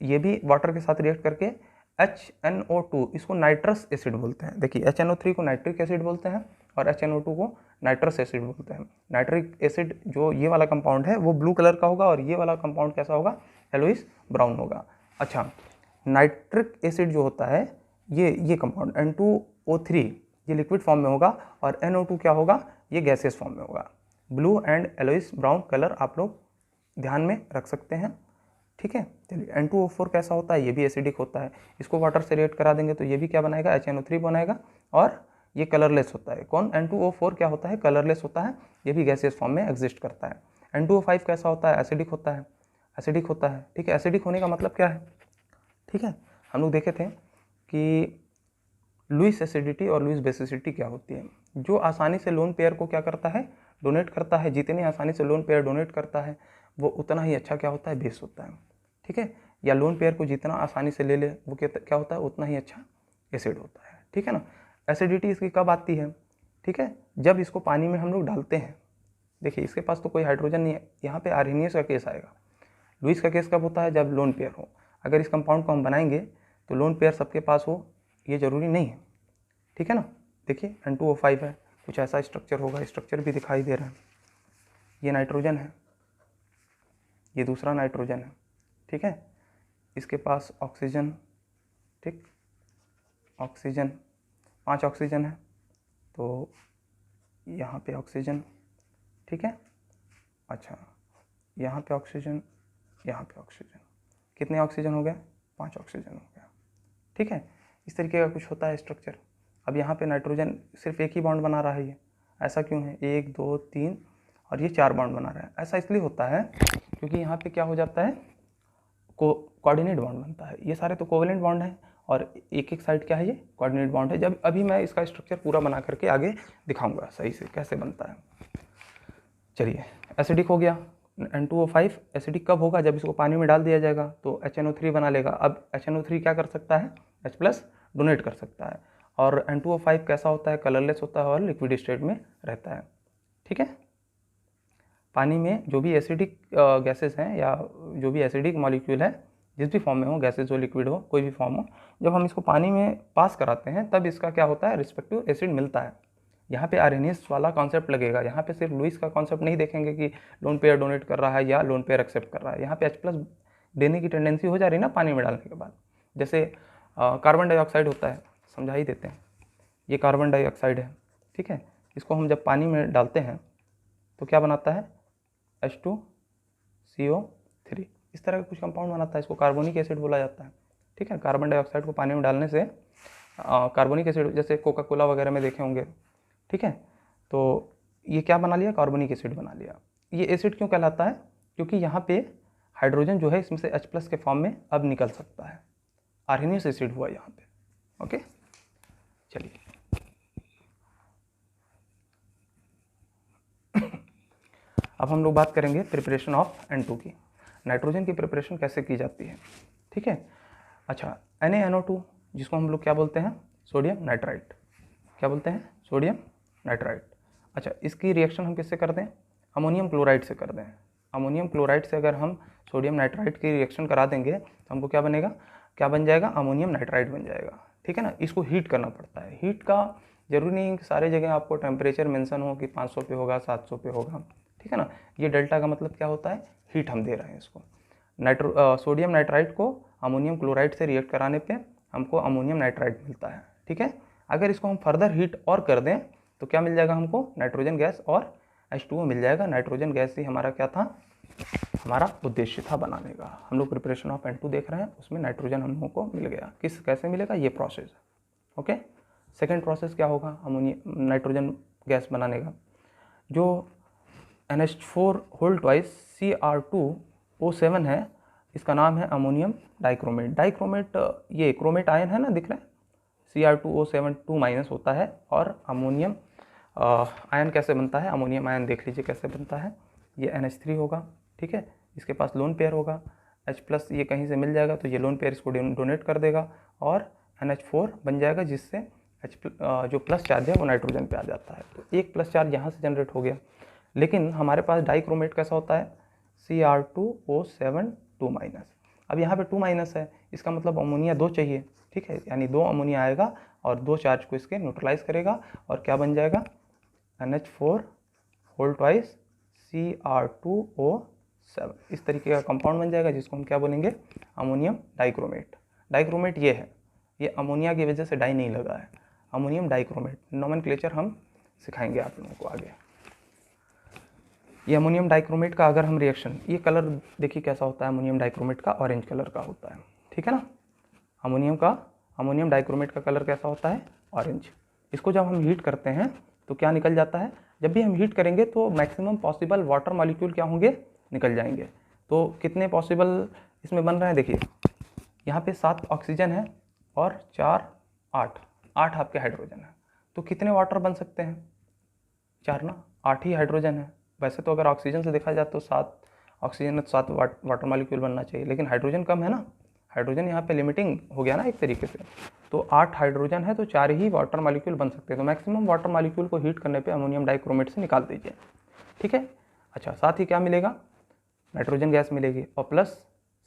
ये भी वाटर के साथ रिएक्ट करके HNO2, इसको नाइट्रस एसिड बोलते हैं। देखिए, HNO3 को नाइट्रिक एसिड बोलते हैं और HNO2 को नाइट्रस एसिड बोलते हैं। नाइट्रिक एसिड जो ये वाला कंपाउंड है वो ब्लू कलर का होगा और ये वाला कंपाउंड कैसा होगा, येलोइश ब्राउन होगा। अच्छा, नाइट्रिक एसिड जो होता है ये कंपाउंड N2O3 ये लिक्विड फॉर्म में होगा और NO2 क्या होगा, ये गैसियस फॉर्म में होगा। Blue and yellowish brown colour आप लोग ध्यान में रख सकते हैं, ठीक है। चलिए, N2O4 कैसा होता है, ये भी एसिडिक होता है। इसको वाटर से रिएक्ट करा देंगे तो ये भी क्या बनाएगा, HNO3 बनाएगा और ये कलरलेस होता है। कौन, N2O4 क्या होता है, कलरलेस होता है, ये भी गैसियस फॉर्म में एग्जिस्ट करता है। N2O5 कैसा होता है, एसिडिक होता है, एसिडिक होता है, ठीक है। एसिडिक होने का मतलब क्या है, ठीक है, हम लोग देखे थे कि लुईस एसिडिटी और लुईस बेसिसिटी क्या होती है। जो आसानी से लोन पेयर को क्या करता है, डोनेट करता है, जितनी आसानी से लोन पेयर डोनेट करता है वो उतना ही अच्छा क्या होता है, बेस होता है, ठीक है। या लोन पेयर को जितना आसानी से ले ले वो क्या होता है, उतना ही अच्छा एसिड होता है, ठीक है ना। एसिडिटी इसकी कब आती है, ठीक है, जब इसको पानी में हम लोग डालते हैं। देखिए, इसके पास तो कोई हाइड्रोजन नहीं है, यहाँ पे आर्हेनियस का केस आएगा। लुईस का केस कब होता है, जब लोन पेयर हो। अगर इस कंपाउंड को हम बनाएंगे तो लोन पेयर सबके पास हो, ये जरूरी नहीं है, ठीक है ना। देखिए, N2O5 है, कुछ ऐसा स्ट्रक्चर होगा, स्ट्रक्चर भी दिखाई दे रहा है। ये नाइट्रोजन है, ये दूसरा नाइट्रोजन है, ठीक है। इसके पास ऑक्सीजन, ठीक, ऑक्सीजन 5 ऑक्सीजन है, तो यहाँ पे ऑक्सीजन, ठीक है। अच्छा, यहाँ पे ऑक्सीजन, यहाँ पे ऑक्सीजन, कितने ऑक्सीजन हो गए, 5 ऑक्सीजन हो गया, ठीक है। इस तरीके का कुछ होता है स्ट्रक्चर। अब यहाँ पे नाइट्रोजन सिर्फ एक ही बॉन्ड बना रहा है, ये ऐसा क्यों है, 1 2 3 और ये 4 बॉन्ड बना रहा है। ऐसा इसलिए होता है क्योंकि यहाँ पे क्या हो जाता है, कोऑर्डिनेट बॉन्ड बनता है। ये सारे तो कोवेलेंट बॉन्ड हैं और एक एक साइड क्या है, ये कोऑर्डिनेट बॉन्ड है। जब अभी मैं इसका स्ट्रक्चर पूरा बना करके आगे दिखाऊंगा सही से कैसे बनता है। चलिए, एसिडिक हो गया, N2O5 एसिडिक कब होगा, जब इसको पानी में डाल दिया जाएगा तो HNO3 बना लेगा। अब HNO3 क्या कर सकता है, H+ डोनेट कर सकता है। और N2O5 कैसा होता है, कलरलेस होता है और लिक्विड स्टेट में रहता है। ठीक है, पानी में जो भी एसिडिक गैसेस हैं या जो भी एसिडिक मॉलिक्यूल है, जिस भी फॉर्म में हो, गैसेस हो, लिक्विड हो, कोई भी फॉर्म हो, जब हम इसको पानी में पास कराते हैं तब इसका क्या होता है, रिस्पेक्टिव एसिड मिलता है। यहाँ पे आर्हेनियस वाला कॉन्सेप्ट लगेगा। यहाँ पे सिर्फ लुईस का कॉन्सेप्ट नहीं देखेंगे कि लोन पेयर डोनेट कर रहा है या लोन पेयर एक्सेप्ट कर रहा है। यहाँ पे H+ देने की टेंडेंसी हो जा रही है ना पानी में डालने के बाद। जैसे कार्बन डाइऑक्साइड होता है, समझा ही देते हैं, ये कार्बन डाइऑक्साइड है, ठीक है। इसको हम जब पानी में डालते हैं तो क्या बनाता है, H2CO3, इस तरह का कुछ कंपाउंड बनाता है। इसको कार्बोनिक एसिड बोला जाता है। ठीक है, कार्बन डाइऑक्साइड को पानी में डालने से कार्बोनिक एसिड, जैसे कोका कोला वगैरह में देखे होंगे, ठीक है, तो ये क्या बना लिया, कार्बोनिक एसिड बना लिया। ये एसिड क्यों कहलाता है, क्योंकि यहाँ पे हाइड्रोजन जो है इसमें से H+ के फॉर्म में अब निकल सकता है। आर्हेनियस एसिड हुआ यहाँ पे। ओके, चलिए अब हम लोग बात करेंगे प्रिपरेशन ऑफ N2 की। नाइट्रोजन की प्रिपरेशन कैसे की जाती है, ठीक है। अच्छा, NaNO2 जिसको हम लोग क्या बोलते हैं, सोडियम नाइट्राइट, क्या बोलते हैं, सोडियम नाइट्राइट। अच्छा, इसकी रिएक्शन हम किससे कर दें, अमोनियम क्लोराइड से कर दें। अमोनियम क्लोराइड से अगर हम सोडियम नाइट्राइट की रिएक्शन करा देंगे तो हमको क्या बनेगा, क्या बन जाएगा, अमोनियम नाइट्राइट बन जाएगा। ठीक है ना, इसको हीट करना पड़ता है। हीट का जरूरी नहीं कि सारे जगह आपको टेम्परेचर मेंशन हो कि 500 पे होगा, 700 पे होगा, ठीक है ना। ये डेल्टा का मतलब क्या होता है, हीट हम दे रहे हैं इसको। सोडियम नाइट्राइट को अमोनियम क्लोराइड से रिएक्ट कराने पे हमको अमोनियम नाइट्राइट मिलता है। ठीक है, अगर इसको हम फर्दर हीट और कर दें तो क्या मिल जाएगा हमको, नाइट्रोजन गैस और H2O मिल जाएगा। नाइट्रोजन गैस ही हमारा क्या था, हमारा उद्देश्य था बनाने का। हम लोग प्रिपरेशन ऑफ N2 देख रहे हैं, उसमें नाइट्रोजन हम लोगों को मिल गया। किस कैसे मिलेगा, ये प्रोसेस है। ओके, सेकेंड प्रोसेस क्या होगा अमोनियम नाइट्रोजन गैस बनाने का, जो NH4 होल ट्वाइस Cr2O7 है, इसका नाम है अमोनियम डाइक्रोमेट। डाइक्रोमेट ये क्रोमेट आयन है ना, दिख रहा है, Cr2O7 2- होता है। और अमोनियम आयन कैसे बनता है, अमोनियम आयन देख लीजिए कैसे बनता है। ये NH3 होगा, ठीक है, इसके पास लोन पेयर होगा, H+ ये कहीं से मिल जाएगा तो ये लोन पेयर इसको डोनेट कर देगा और NH4 बन जाएगा, जिससे जो प्लस चार्ज है वो नाइट्रोजन पे आ जाता है। तो एक प्लस चार्ज यहाँ से जनरेट हो गया। लेकिन हमारे पास डाइक्रोमेट कैसा होता है, Cr2O7 2-। अब यहाँ पे 2- है, इसका मतलब अमोनिया 2 चाहिए, ठीक है, यानी 2 अमोनिया आएगा और 2 चार्ज को इसके न्यूट्रलाइज करेगा और क्या बन जाएगा, NH4 होल ट्वाइस Cr2O7, इस तरीके का कंपाउंड बन जाएगा, जिसको हम क्या बोलेंगे, अमोनियम डाइक्रोमेट। डाइक्रोमेट ये है, ये अमोनिया की वजह से डाई नहीं लगा है, अमोनियम डाइक्रोमेट। नोमेनक्लेचर हम सिखाएंगे आप लोगों को आगे। ये अमोनियम डाइक्रोमेट का अगर हम रिएक्शन, ये कलर देखिए कैसा होता है, अमोनियम डाइक्रोमेट का ऑरेंज कलर का होता है, ठीक है ना। अमोनियम डाइक्रोमेट का कलर कैसा होता है, ऑरेंज। इसको जब हम हीट करते हैं तो क्या निकल जाता है, जब भी हम हीट करेंगे तो मैक्सिमम पॉसिबल वाटर मॉलिक्यूल क्या होंगे, निकल जाएंगे। तो कितने पॉसिबल इसमें बन रहे हैं, देखिए यहाँ पे 7 ऑक्सीजन है और 4 8 आपके हाइड्रोजन है। तो कितने वाटर बन सकते हैं, 4 ना, 8 ही हाइड्रोजन है। वैसे तो अगर ऑक्सीजन से देखा जाए तो 7 ऑक्सीजन है तो 7 वाटर मॉलिक्यूल बनना चाहिए, लेकिन हाइड्रोजन कम है ना, हाइड्रोजन यहाँ पे लिमिटिंग हो गया ना एक तरीके से। तो 8 हाइड्रोजन है तो 4 ही वाटर मॉलिक्यूल बन सकते हैं। तो मैक्सिमम वाटर मॉलिक्यूल को हीट करने पे अमोनियम डाइक्रोमेट से निकाल दीजिए, ठीक है। अच्छा, साथ ही क्या मिलेगा, नाइट्रोजन गैस मिलेगी और प्लस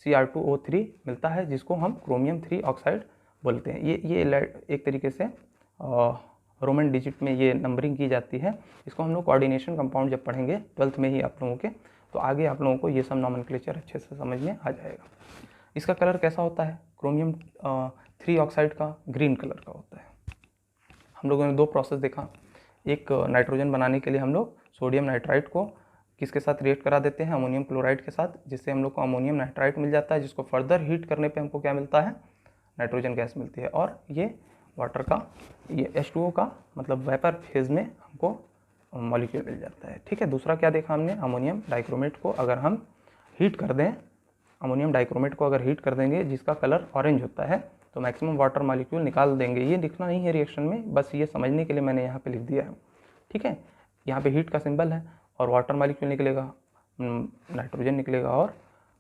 Cr2O3 मिलता है, जिसको हम क्रोमियम 3 ऑक्साइड बोलते हैं। ये एक तरीके से रोमन डिजिट में ये नंबरिंग की जाती है। इसको हम लोग कोऑर्डिनेशन कंपाउंड जब पढ़ेंगे 12th में ही आप लोगों के, तो आगे आप लोगों को ये सब नॉमेनक्लेचर अच्छे से समझ में आ जाएगा। इसका कलर कैसा होता है, क्रोमियम 3 ऑक्साइड का ग्रीन कलर का होता है। हम लोगों ने 2 प्रोसेस देखा, एक नाइट्रोजन बनाने के लिए हम लोग सोडियम नाइट्राइट को किसके साथ रिएक्ट करा देते हैं, अमोनियम क्लोराइड के साथ, जिससे हम लोग को अमोनियम नाइट्राइट मिल जाता है, जिसको फर्दर हीट करने पे हमको क्या मिलता है, नाइट्रोजन गैस मिलती है। और ये वाटर का, ये H2O का मतलब वेपर फेज में हमको मॉलिक्यूल मिल जाता है, ठीक है। दूसरा क्या देखा हमने, अमोनियम डाइक्रोमेट को अगर हम हीट कर दें, अमोनियम डाइक्रोमेट को अगर हीट कर देंगे जिसका कलर ऑरेंज होता है, तो मैक्सिमम वाटर मॉलिक्यूल निकाल देंगे। ये लिखना नहीं है रिएक्शन में, बस ये समझने के लिए मैंने यहाँ पे लिख दिया है, ठीक है। यहाँ पे हीट का सिंबल है और वाटर मॉलिक्यूल निकलेगा, नाइट्रोजन निकलेगा और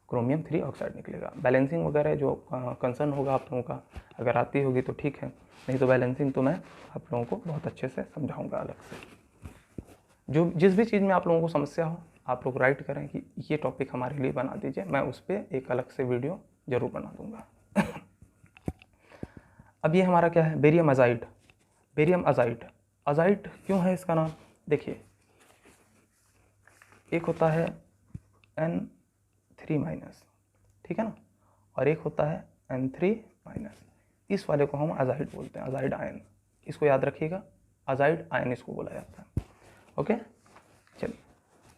क्रोमियम 3 ऑक्साइड निकलेगा। बैलेंसिंग वगैरह जो कंसर्न होगा आप लोगों का, अगर आती होगी तो ठीक है, नहीं तो बैलेंसिंग तो मैं आप लोगों को बहुत अच्छे से समझाऊंगा अलग से। जो जिस भी चीज़ में आप लोगों को समस्या हो आप लोग राइट करें कि ये टॉपिक हमारे लिए बना दीजिए, मैं उस पर एक अलग से वीडियो ज़रूर बना दूंगा। अब ये हमारा क्या है, barium azide. Barium azide, azide क्यों है इसका नाम, देखिए एक होता है N3-, ठीक है ना, और एक होता है N3-। इस वाले को हम अजाइड बोलते हैं, अजाइड आयन, इसको याद रखिएगा, अजाइड आयन इसको बोला जाता है। ओके, चलिए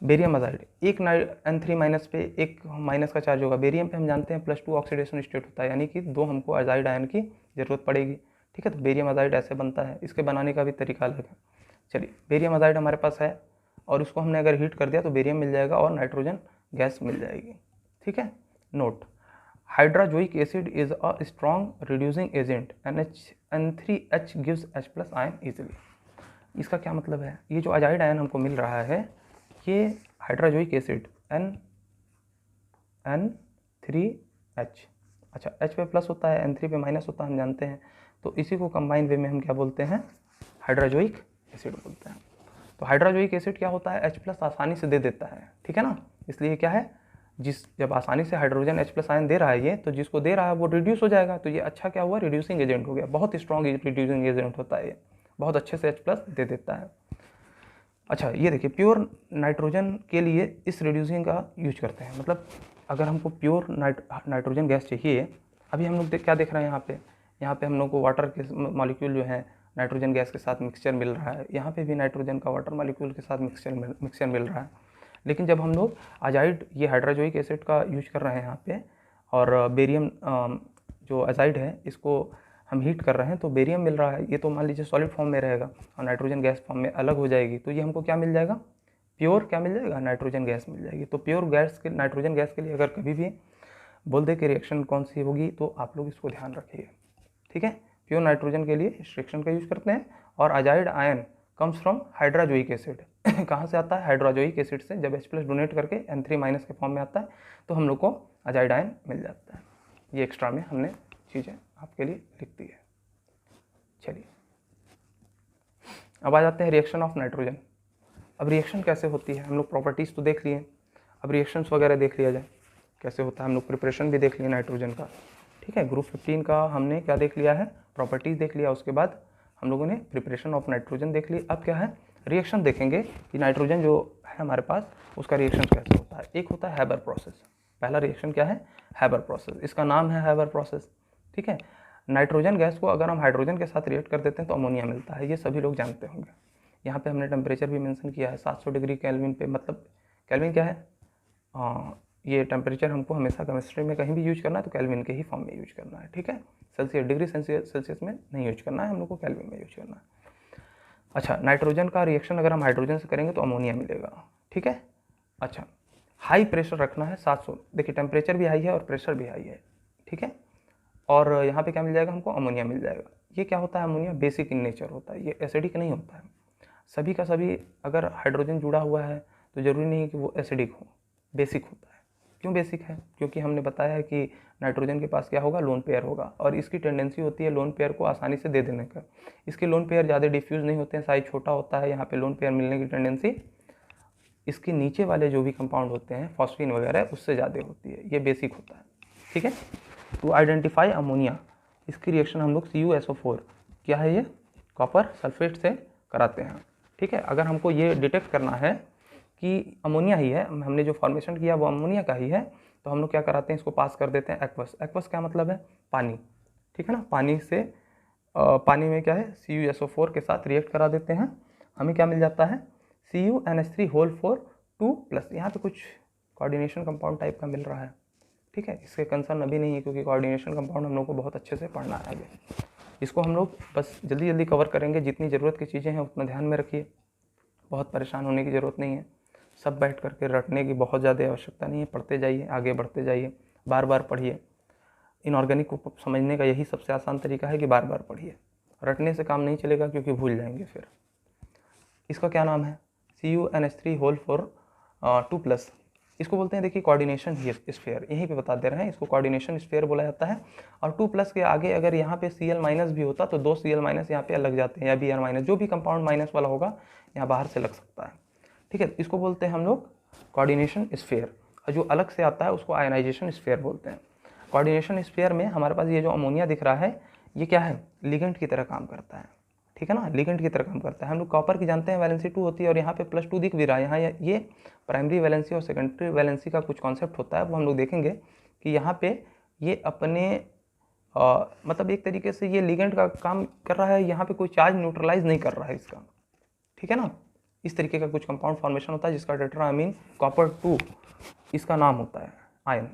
बेरियम अजाइड, एक N3- पे एक माइनस का चार्ज होगा। बेरियम पे हम जानते हैं +2 ऑक्सीडेशन स्टेट होता है, यानी कि 2 हमको अजाइड आयन की ज़रूरत पड़ेगी, ठीक है। तो बेरियम अजाइड ऐसे बनता है, इसके बनाने का भी तरीका अलग है। चलिए बेरियम अजाइड हमारे पास है और उसको हमने अगर हीट कर दिया तो बेरियम मिल जाएगा और नाइट्रोजन गैस मिल जाएगी, ठीक है। Note, hydrazoic acid is a strong reducing agent, N3H gives H+ ion easily. इसका क्या मतलब है, ये जो अजाइड आयन हमको मिल रहा है ये हाइड्राजोइक एसिड N3H, अच्छा H पे प्लस होता है, N3 पे माइनस होता है, हम जानते हैं। तो इसी को कंबाइन वे में हम क्या बोलते हैं, हाइड्राजोइक एसिड बोलते हैं। तो हाइड्राजोइक एसिड क्या होता है, H+ आसानी से दे देता है, ठीक है ना। इसलिए क्या है, जब आसानी से हाइड्रोजन H+ आयन दे रहा है ये, तो जिसको दे रहा है वो रिड्यूस हो जाएगा। तो ये अच्छा क्या हुआ, रिड्यूसिंग एजेंट हो गया, बहुत स्ट्रॉन्ग रिड्यूसिंग एजेंट होता है ये, बहुत अच्छे से H+ दे देता है। अच्छा ये देखिए, प्योर नाइट्रोजन के लिए इस रिड्यूसिंग का यूज करते हैं, मतलब अगर हमको प्योर नाइट्रोजन गैस चाहिए, अभी हम लोग क्या देख रहे हैं यहाँ पे हम लोग को वाटर के मॉलिक्यूल जो है नाइट्रोजन गैस के साथ मिक्सचर मिल रहा है, यहाँ पे भी नाइट्रोजन का वाटर मॉलिक्यूल के साथ मिक्सचर मिल रहा है। लेकिन जब हम लोग अजाइड, ये हाइड्राजोइक एसिड का यूज कर रहे हैं यहाँ पे, और बेरियम जो अजाइड है इसको हम हीट कर रहे हैं तो बेरियम मिल रहा है, ये तो मान लीजिए सॉलिड फॉर्म में रहेगा और नाइट्रोजन गैस फॉर्म में अलग हो जाएगी, तो ये हमको क्या मिल जाएगा, प्योर क्या मिल जाएगा, नाइट्रोजन गैस मिल जाएगी। तो प्योर गैस के, नाइट्रोजन गैस के लिए अगर कभी भी बोल दे कि रिएक्शन कौन सी होगी तो आप लोग इसको ध्यान रखिए, ठीक है। प्योर नाइट्रोजन के लिए इस रिएक्शन का यूज करते हैं। और azide ion comes from hydrazoic acid, कहाँ से आता है, हाइड्राजोइक एसिड से। जब H+ डोनेट करके N3- के फॉर्म में आता है तो हम लोग को अजाइड आयन मिल जाता है। ये एक्स्ट्रा में हमने चीज़ें आपके लिए लिख दी है। चलिए अब आ जाते हैं रिएक्शन ऑफ नाइट्रोजन। अब रिएक्शन कैसे होती है, हम लोग प्रॉपर्टीज़ तो देख लिए, अब रिएक्शंस वगैरह देख लिया जाए कैसे होता है। हम लोग प्रिपरेशन भी देख लिए नाइट्रोजन का, ठीक है। ग्रुप 15 का हमने क्या देख लिया है, प्रॉपर्टीज़ देख लिया, उसके बाद हम लोगों ने प्रिपरेशन ऑफ नाइट्रोजन देख ली। अब क्या है, रिएक्शन देखेंगे कि नाइट्रोजन जो है हमारे पास उसका रिएक्शन कैसे होता है। एक होता है हैबर प्रोसेस, पहला रिएक्शन क्या है, हैबर प्रोसेस, इसका नाम है हैबर प्रोसेस, ठीक है। नाइट्रोजन गैस को अगर हम हाइड्रोजन के साथ रिएक्ट कर देते हैं तो अमोनिया मिलता है, ये सभी लोग जानते होंगे। यहाँ पे हमने टेम्परेचर भी मेंशन किया है 700 डिग्री केल्विन पे, मतलब केल्विन क्या है, ये टेम्परेचर हमको हमेशा केमिस्ट्री में कहीं भी यूज करना है तो केल्विन के ही फॉर्म में यूज करना है, ठीक है। सेल्सियस, डिग्री सेल्सियस में नहीं यूज करना है, हम लोग को केल्विन में यूज करना है। अच्छा, नाइट्रोजन का रिएक्शन अगर हम हाइड्रोजन से करेंगे तो अमोनिया मिलेगा, ठीक है। अच्छा, हाई प्रेशर रखना है 700, देखिए टेम्परेचर भी हाई है और प्रेशर भी हाई है, ठीक है। और यहाँ पे क्या मिल जाएगा हमको, अमोनिया मिल जाएगा। ये क्या होता है, अमोनिया बेसिक इन नेचर होता है, ये एसिडिक नहीं होता है। सभी का सभी अगर हाइड्रोजन जुड़ा हुआ है तो ज़रूरी नहीं है कि वो एसिडिक हो, बेसिक होता है। क्यों बेसिक है, क्योंकि हमने बताया है कि नाइट्रोजन के पास क्या होगा, लोन पेयर होगा, और इसकी टेंडेंसी होती है लोन पेयर को आसानी से दे देने का। इसके लोन पेयर ज़्यादा डिफ्यूज़ नहीं होते हैं, साइज छोटा होता है, यहाँ पे लोन पेयर मिलने की टेंडेंसी इसके नीचे वाले जो भी कंपाउंड होते हैं फॉस्फीन वगैरह उससे ज़्यादा होती है, ये बेसिक होता है, ठीक है। टू आइडेंटिफाई अमोनिया, इसकी रिएक्शन हम लोग CuSO4 क्या है, ये कॉपर सल्फेट से कराते हैं, ठीक है। अगर हमको ये डिटेक्ट करना है कि अमोनिया ही है, हमने जो फॉर्मेशन किया वो अमोनिया का ही है, तो हम लोग क्या कराते हैं, इसको पास कर देते हैं एक्वस। एक्वस क्या मतलब है, पानी, ठीक है ना। पानी से पानी में क्या है, CuSO4 के साथ रिएक्ट करा देते हैं, हमें क्या मिल जाता है, CuNH3 2+। यहाँ पे कुछ कोऑर्डिनेशन कंपाउंड टाइप का मिल रहा है, ठीक है। इसके कंसर्न अभी नहीं है क्योंकि कोऑर्डिनेशन कंपाउंड हम लोग को बहुत अच्छे से पढ़ना है आगे। इसको हम लोग बस जल्दी जल्दी कवर करेंगे, जितनी ज़रूरत की चीज़ें हैं उतना ध्यान में रखिए, बहुत परेशान होने की ज़रूरत नहीं है। सब बैठ करके रटने की बहुत ज़्यादा आवश्यकता नहीं है, पढ़ते जाइए, आगे बढ़ते जाइए, बार बार पढ़िए। इनऑर्गेनिक को समझने का यही सबसे आसान तरीका है कि बार बार पढ़िए, रटने से काम नहीं चलेगा क्योंकि भूल जाएंगे फिर। इसका क्या नाम है, CuNH3 होल 4 2+, इसको बोलते हैं देखिए कोऑर्डिनेशन स्फीयर, यहीं पे बता दे रहे हैं, इसको कोऑर्डिनेशन स्फीयर बोला जाता है। और 2+ के आगे अगर यहाँ पे Cl- भी होता तो 2 Cl- यहाँ पे लग जाते हैं, या Br-, जो भी कंपाउंड माइनस वाला होगा यहाँ बाहर से लग सकता है, ठीक है। इसको बोलते हैं हम लोग कोऑर्डिनेशन स्फीयर, और जो अलग से आता है उसको आयनाइजेशन स्फीयर बोलते हैं। कोऑर्डिनेशन स्फीयर में हमारे पास ये जो अमोनिया दिख रहा है ये क्या है, लिगेंड की तरह काम करता है, ठीक है ना, लिगेंड की तरह काम करता है। हम लोग कॉपर की जानते हैं वैलेंसी 2 होती है, और यहाँ पे +2 दिख भी रहा है। यहाँ ये प्राइमरी वैलेंसी और सेकेंडरी वैलेंसी का कुछ कॉन्सेप्ट होता है, वो हम लोग देखेंगे कि यहाँ पे ये अपने मतलब एक तरीके से ये लिगेंड का काम कर रहा है, यहाँ पे कोई चार्ज न्यूट्रलाइज नहीं कर रहा है इसका, ठीक है ना। इस तरीके का कुछ कंपाउंड फॉर्मेशन होता है जिसका टेट्राअमीन कॉपर 2 इसका नाम होता है, आयन,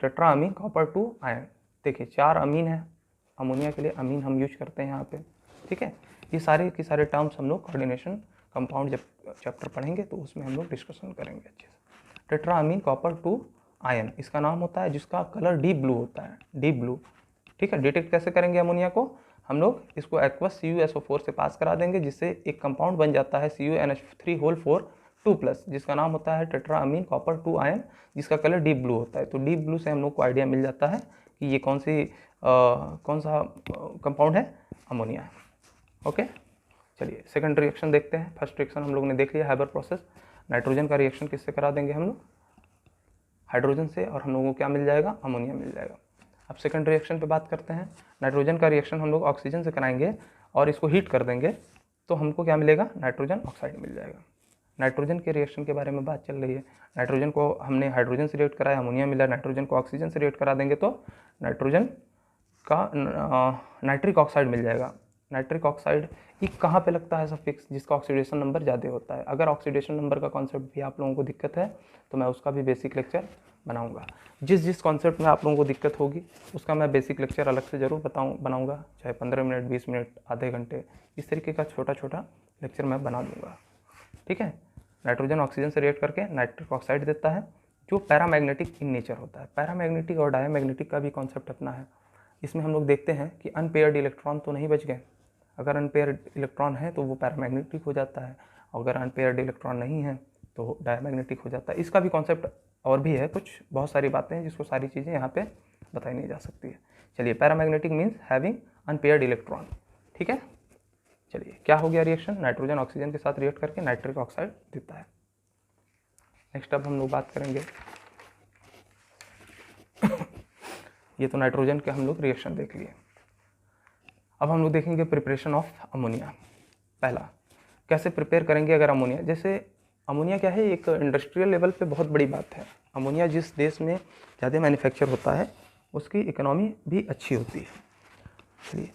टेट्राअमीन कॉपर 2 आयन। देखिए 4 अमीन है, अमोनिया के लिए अमीन हम यूज करते हैं यहाँ पे, ठीक है। ये सारे के सारे टर्म्स हम लोग कोऑर्डिनेशन कंपाउंड जब चैप्टर पढ़ेंगे तो उसमें हम लोग डिस्कशन करेंगे अच्छे से। टेट्राअमीन कॉपर 2 आयन इसका नाम होता है, जिसका कलर डीप ब्लू होता है, डीप ब्लू, ठीक है। डिटेक्ट कैसे करेंगे अमोनिया को, हम लोग इसको एक्वस CuSO4 से पास करा देंगे, जिससे एक कंपाउंड बन जाता है CuNH3 होल 4 2+, जिसका नाम होता है टेट्राअमीन कॉपर 2 आयन, जिसका कलर डीप ब्लू होता है। तो डीप ब्लू से हम लोग को आइडिया मिल जाता है कि ये कौन सा कंपाउंड है, अमोनिया है, ओके। चलिए सेकंड रिएक्शन देखते हैं। फर्स्ट रिएक्शन हम लोग ने देख लिया, हाइबर प्रोसेस। नाइट्रोजन का रिएक्शन किससे करा देंगे हम लोग, हाइड्रोजन से, और हम लोगों को क्या मिल जाएगा, अमोनिया मिल जाएगा। अब सेकंड रिएक्शन पे बात करते हैं। नाइट्रोजन का रिएक्शन हम लोग ऑक्सीजन से कराएंगे और इसको हीट कर देंगे, तो हमको क्या मिलेगा, नाइट्रोजन ऑक्साइड मिल जाएगा। नाइट्रोजन के रिएक्शन के बारे में बात चल रही है। नाइट्रोजन को हमने हाइड्रोजन से रिएक्ट कराया, अमोनिया मिला। नाइट्रोजन को ऑक्सीजन से रिएक्ट करा देंगे तो नाइट्रोजन का नाइट्रिक ऑक्साइड मिल जाएगा। नाइट्रिक ऑक्साइड ये कहाँ पे लगता है सफिक्स, जिसका ऑक्सीडेशन नंबर ज़्यादा होता है। अगर ऑक्सीडेशन नंबर का कॉन्सेप्ट भी आप लोगों को दिक्कत है तो मैं उसका भी बेसिक लेक्चर बनाऊंगा। जिस कॉन्सेप्ट में आप लोगों को दिक्कत होगी उसका मैं बेसिक लेक्चर अलग से ज़रूर बनाऊंगा, चाहे 15 मिनट, 20 मिनट, आधे घंटे, इस तरीके का छोटा छोटा लेक्चर मैं बना दूंगा, ठीक है। नाइट्रोजन ऑक्सीजन से रिएक्ट करके नाइट्रिक ऑक्साइड देता है, जो पैरामैग्नेटिक इन नेचर होता है। पैरामैग्नेटिक और डायमैग्नेटिक का भी कॉन्सेप्ट अपना है। इसमें हम लोग देखते हैं कि अनपेयर्ड इलेक्ट्रॉन तो नहीं बच गए, अगर अनपेयर्ड इलेक्ट्रॉन है तो वो पैरामैग्नेटिक हो जाता है, और अगर अनपेयर्ड इलेक्ट्रॉन नहीं है तो डायमैग्नेटिक हो जाता है। इसका भी कॉन्सेप्ट और भी है, कुछ बहुत सारी बातें हैं जिसको सारी चीज़ें यहाँ पे बताई नहीं जा सकती है। चलिए, paramagnetic means having unpaired electron, ठीक है। चलिए क्या हो गया रिएक्शन, नाइट्रोजन ऑक्सीजन के साथ रिएक्ट करके नाइट्रिक ऑक्साइड देता है। नेक्स्ट अब हम लोग बात करेंगे ये तो नाइट्रोजन के हम लोग रिएक्शन देख लिए। अब हम लोग देखेंगे प्रिपरेशन ऑफ अमोनिया। पहला, कैसे प्रिपेयर करेंगे अगर अमोनिया, जैसे अमोनिया क्या है, एक इंडस्ट्रियल लेवल पे बहुत बड़ी बात है। अमोनिया जिस देश में ज़्यादा मैन्युफैक्चर होता है उसकी इकोनॉमी भी अच्छी होती है। चलिए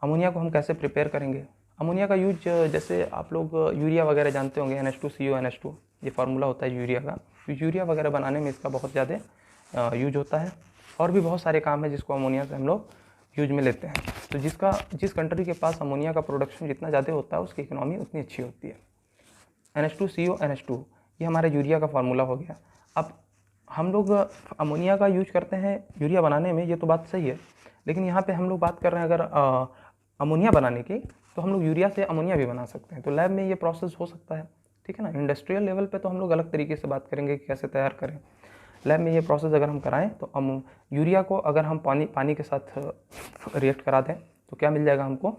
अमोनिया को हम कैसे प्रिपेयर करेंगे। अमोनिया का यूज, जैसे आप लोग यूरिया वगैरह जानते होंगे, NH2CO NH2, ये फार्मूला होता है यूरिया का। यूरिया वगैरह बनाने में इसका बहुत ज़्यादा यूज होता है, और भी बहुत सारे काम है जिसको अमोनिया से हम लोग यूज में लेते हैं। तो जिस कंट्री के पास अमोनिया का प्रोडक्शन जितना ज़्यादा होता है उसकी इकोनॉमी उतनी अच्छी होती है। NH2CO NH2 ये हमारा यूरिया का फार्मूला हो गया। अब हम लोग अमोनिया का यूज करते हैं यूरिया बनाने में, ये तो बात सही है, लेकिन यहाँ पे हम लोग बात कर रहे हैं अगर अमोनिया बनाने की, तो हम लोग यूरिया से अमोनिया भी बना सकते हैं। तो लैब में ये प्रोसेस हो सकता है, ठीक है ना। इंडस्ट्रियल लेवल पे तो हम लोग अलग तरीके से बात करेंगे कि कैसे तैयार करें। लैब में ये प्रोसेस अगर हम कराएं तो यूरिया को अगर हम पानी के साथ रिएक्ट करा दें तो क्या मिल जाएगा हमको,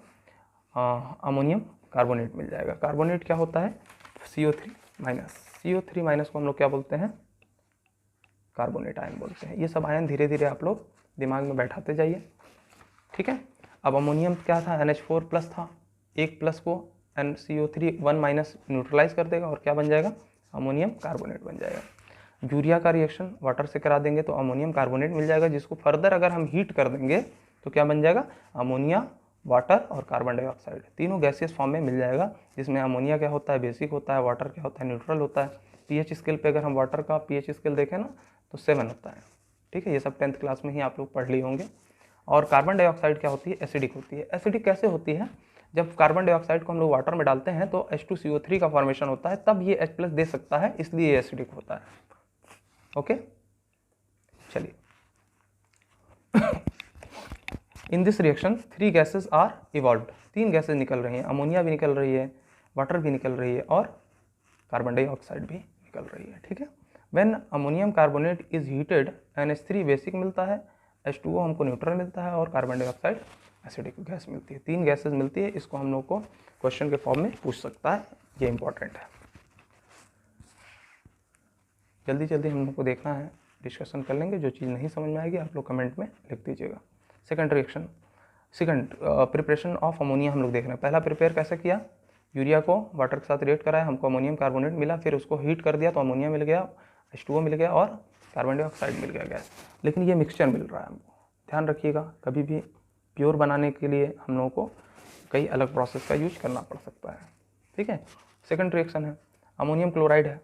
अमोनियम कार्बोनेट मिल जाएगा। कार्बोनेट क्या होता है, CO3 को हम लोग क्या बोलते हैं, कार्बोनेट आयन बोलते हैं। ये सब आयन धीरे धीरे आप लोग दिमाग में बैठाते जाइए, ठीक है। अब अमोनियम क्या था, NH4+ था, एक प्लस को CO3 1- न्यूट्रलाइज कर देगा और क्या बन जाएगा, अमोनियम कार्बोनेट बन जाएगा। यूरिया का रिएक्शन वाटर से करा देंगे तो अमोनियम कार्बोनेट मिल जाएगा, जिसको फर्दर अगर हम हीट कर देंगे तो क्या बन जाएगा, अमोनिया, वाटर और कार्बन डाइऑक्साइड, तीनों गैसियस फॉर्म में मिल जाएगा। जिसमें अमोनिया क्या होता है, बेसिक होता है, वाटर क्या होता है, न्यूट्रल होता है। pH स्केल पे अगर हम वाटर का pH स्केल देखें ना तो 7 होता है, ठीक है। ये सब 10th क्लास में ही आप लोग पढ़ लिए होंगे। और कार्बन डाइऑक्साइड क्या होती है, एसिडिक होती है। एसिडिक कैसे होती है, जब कार्बन डाइऑक्साइड को हम लोग वाटर में डालते हैं तो H2CO3 का फॉर्मेशन होता है, तब ये H+ दे सकता है, इसलिए ये एसिडिक होता है, ओके। चलिए in this reaction 3 gases are evolved, 3 gases निकल रही हैं, अमोनिया भी निकल रही है, वाटर भी निकल रही है और कार्बन डाइऑक्साइड भी निकल रही है। ठीक है, when ammonium carbonate is heated NH3 basic मिलता है, H2O हमको न्यूट्रल मिलता है और कार्बन डाइऑक्साइड एसिडिक गैस मिलती है। 3 गैसेज मिलती है। इसको हम लोग को क्वेश्चन के फॉर्म में पूछ सकता है, ये इंपॉर्टेंट है। जल्दी जल्दी हम लोग को देखना है, डिस्कशन कर लेंगे। जो चीज़ नहीं समझ में आएगी आप लोग कमेंट में लिख दीजिएगा। Second reaction, second preparation of ammonia हम लोग देख रहे हैं। पहला प्रिपेयर कैसे किया, यूरिया को वाटर के साथ रिएक्ट कराया, हमको अमोनियम कार्बोनेट मिला, फिर उसको हीट कर दिया तो अमोनिया मिल गया, H2O मिल गया और कार्बन डाइऑक्साइड मिल गया गैस। लेकिन ये मिक्सचर मिल रहा है हमको, ध्यान रखिएगा। कभी भी प्योर बनाने के लिए हम लोगों को कई अलग प्रोसेस का यूज करना पड़ सकता है। ठीक है, सेकंड रिएक्शन है, अमोनियम क्लोराइड है,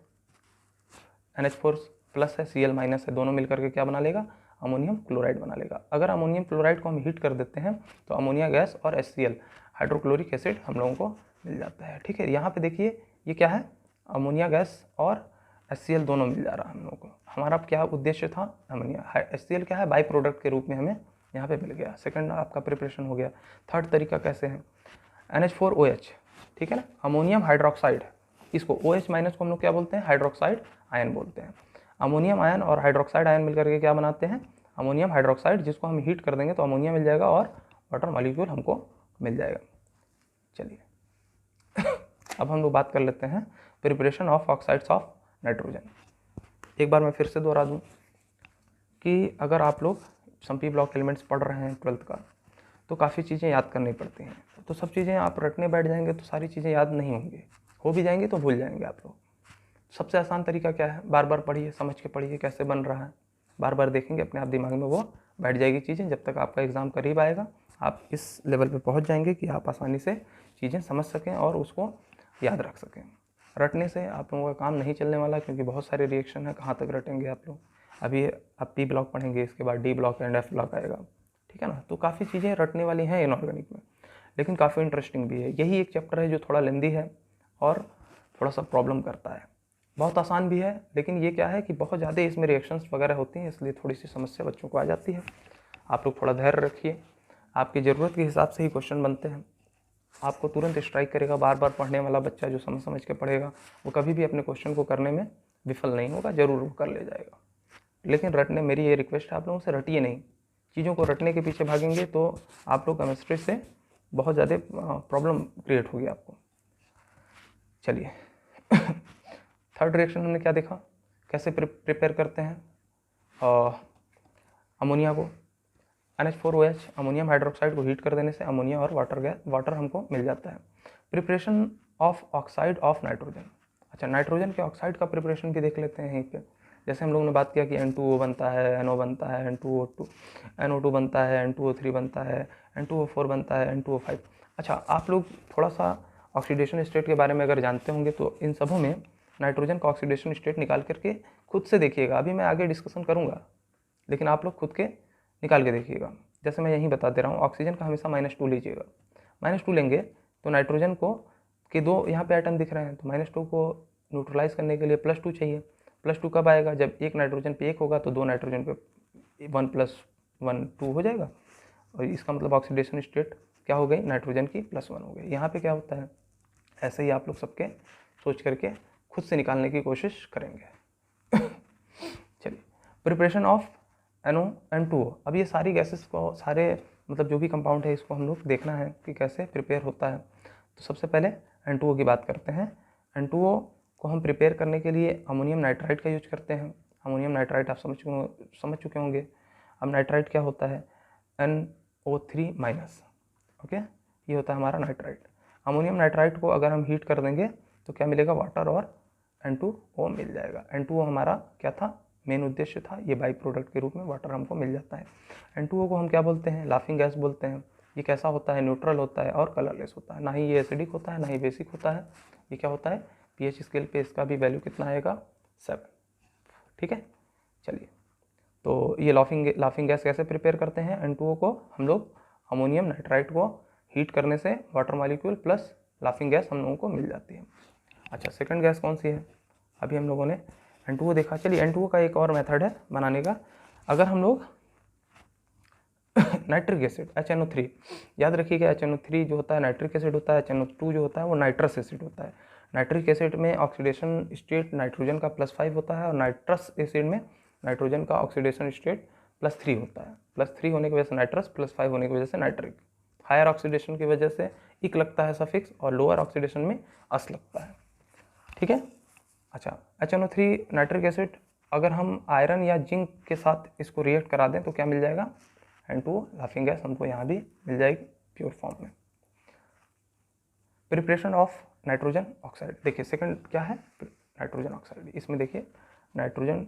NH4 प्लस है, Cl माइनस है, दोनों मिलकर के क्या बना लेगा, अमोनियम क्लोराइड बना लेगा। अगर अमोनियम क्लोराइड को हम हीट कर देते हैं तो अमोनिया गैस और HCl हाइड्रोक्लोरिक एसिड हम लोगों को मिल जाता है। ठीक है, यहाँ पे देखिए ये क्या है, अमोनिया गैस और HCl दोनों मिल जा रहा है हम लोगों को। हमारा क्या उद्देश्य था, अमोनिया, HCl क्या है, बाई प्रोडक्ट के रूप में हमें यहाँ पे मिल गया। सेकंड आपका प्रिपरेशन हो गया। थर्ड तरीका कैसे है, NH4OH, ठीक है ना, अमोनियम हाइड्रोक्साइड, इसको OH माइनस को हम लोग क्या बोलते हैं, हाइड्रोक्साइड आयन बोलते हैं। अमोनियम आयन और हाइड्रोक्साइड आयन मिलकर के क्या बनाते हैं, अमोनियम हाइड्रोक्साइड, जिसको हम हीट कर देंगे तो अमोनिया मिल जाएगा और वाटर मॉलिक्यूल हमको मिल जाएगा। चलिए अब हम लोग बात कर लेते हैं preparation of oxides of nitrogen. एक बार मैं फिर से दोहरा दूं कि अगर आप लोग सम पी ब्लॉक एलिमेंट्स पढ़ रहे हैं 12th का, तो काफ़ी चीज़ें याद करनी पड़ती हैं। तो सब चीज़ें आप रटने बैठ जाएंगे तो सारी चीज़ें याद नहीं होंगी, हो भी जाएंगी तो भूल जाएंगे आप लोग। सबसे आसान तरीका क्या है, बार बार पढ़िए, समझ के पढ़िए कैसे बन रहा है, बार बार देखेंगे अपने आप दिमाग में वो बैठ जाएगी चीज़ें। जब तक आपका एग्ज़ाम करीब आएगा आप इस लेवल पे पहुंच जाएंगे कि आप आसानी से चीज़ें समझ सकें और उसको याद रख सकें। रटने से आप लोगों का काम नहीं चलने वाला, क्योंकि बहुत सारे रिएक्शन है, कहाँ तक रटेंगे आप लोग। अभी आप पी ब्लॉक पढ़ेंगे, इसके बाद D block and F block आएगा, ठीक है ना। तो काफ़ी चीज़ें रटने वाली हैं इनऑर्गेनिक में, लेकिन काफ़ी इंटरेस्टिंग भी है। यही एक चैप्टर है जो थोड़ा लेंदी है और थोड़ा सा प्रॉब्लम करता है। बहुत आसान भी है, लेकिन ये क्या है कि बहुत ज़्यादा इसमें रिएक्शंस वगैरह होती हैं, इसलिए थोड़ी सी समस्या बच्चों को आ जाती है। आप लोग थोड़ा धैर्य रखिए, आपकी ज़रूरत के हिसाब से ही क्वेश्चन बनते हैं। आपको तुरंत स्ट्राइक करेगा बार बार पढ़ने वाला बच्चा जो समझ समझ के पढ़ेगा, वो कभी भी अपने क्वेश्चन को करने में विफल नहीं होगा, ज़रूर वो कर ले जाएगा। लेकिन रटने, मेरी ये रिक्वेस्ट है आप लोगों से, रटिए नहीं। चीज़ों को रटने के पीछे भागेंगे तो आप लोग केमिस्ट्री से बहुत ज़्यादा प्रॉब्लम क्रिएट होगी आपको। चलिए थर्ड रिएक्शन हमने क्या देखा, कैसे प्रिपेयर करते हैं अमोनिया को, NH4OH अमोनियम हाइड्रोक्साइड को हीट कर देने से अमोनिया और वाटर हमको मिल जाता है। Preparation of oxide of nitrogen, अच्छा नाइट्रोजन के ऑक्साइड का प्रिपरेशन भी देख लेते हैं यहीं पे। जैसे हम लोगों ने बात किया कि N2O बनता है, NO बनता है, N2O2, NO2 बनता है, N2O3 बनता है, N2O4 बनता है, N2O5। अच्छा, आप लोग थोड़ा सा ऑक्सीडेशन स्टेट के बारे में अगर जानते होंगे तो इन सबों में नाइट्रोजन का ऑक्सीडेशन स्टेट निकाल करके खुद से देखिएगा। अभी मैं आगे डिस्कशन करूँगा, लेकिन आप लोग खुद के निकाल के देखिएगा। जैसे मैं यहीं बता दे रहा हूँ, ऑक्सीजन का हमेशा -2 लीजिएगा। -2 लेंगे तो नाइट्रोजन को के 2 यहाँ पे आइटम दिख रहे हैं, तो -2 को न्यूट्रलाइज करने के लिए +2 चाहिए। +2 कब आएगा, जब एक नाइट्रोजन पे 1 होगा तो 2 नाइट्रोजन पे 1 + 1 2 हो जाएगा, और इसका मतलब ऑक्सीडेशन स्टेट क्या हो गई, नाइट्रोजन की +1 हो गई। यहाँ पे क्या होता है, ऐसे ही आप लोग सबके सोच करके खुद से निकालने की कोशिश करेंगे। चलिए, प्रिपरेशन ऑफ N2O। अब ये सारी गैसेस को, सारे मतलब जो भी कंपाउंड है, इसको हम लोग देखना है कि कैसे प्रिपेयर होता है। तो सबसे पहले N2O की बात करते हैं। N2O को हम प्रिपेयर करने के लिए अमोनियम नाइट्राइड का यूज करते हैं। अमोनियम नाइट्राइड आप समझ चुके होंगे। अब नाइट्राइड क्या होता है, NO3-, ओके, ये होता है हमारा नाइट्राइड। अमोनियम नाइट्राइड को अगर हम हीट कर देंगे तो क्या मिलेगा, वाटर और N2O मिल जाएगा। N2O हमारा क्या था, मेन उद्देश्य था, ये बाई प्रोडक्ट के रूप में वाटर हमको मिल जाता है। N2O को हम क्या बोलते हैं, लाफिंग गैस बोलते हैं। ये कैसा होता है, न्यूट्रल होता है और कलरलेस होता है। ना ही ये एसिडिक होता है, ना ही बेसिक होता है। ये क्या होता है, pH स्केल पे इसका भी वैल्यू कितना आएगा, 7, ठीक है। चलिए, तो ये लाफिंग गैस कैसे प्रिपेयर करते हैं, N2O को हम लोग अमोनियम नाइट्राइड को हीट करने से water molecule plus laughing gas हम लोगों को मिल जाती है। अच्छा, सेकंड गैस कौन सी है, अभी हम लोगों ने N2O देखा। चलिए, N2O का एक और मेथड है बनाने का। अगर हम लोग नाइट्रिक एसिड HNO3, याद रखिएगा HNO3 जो होता है नाइट्रिक एसिड होता है, HNO2 जो होता है वो नाइट्रस एसिड होता है। नाइट्रिक एसिड में ऑक्सीडेशन स्टेट नाइट्रोजन का +5 होता है और नाइट्रस एसिड में नाइट्रोजन का ऑक्सीडेशन स्टेट +3 होता है। +3 होने की वजह से नाइट्रस, +5 होने की वजह से नाइट्रिक। हायर ऑक्सीडेशन की वजह से इक लगता है सफिक्स और लोअर ऑक्सीडेशन में अस लगता है। ठीक है। अच्छा, HNO3 नाइट्रिक एसिड अगर हम आयरन या जिंक के साथ इसको रिएक्ट करा दें तो क्या मिल जाएगा, N2O लाफिंग गैस हमको यहाँ भी मिल जाएगी प्योर फॉर्म में। प्रिपरेशन ऑफ नाइट्रोजन ऑक्साइड, देखिए सेकंड क्या है, नाइट्रोजन ऑक्साइड। इसमें देखिए नाइट्रोजन,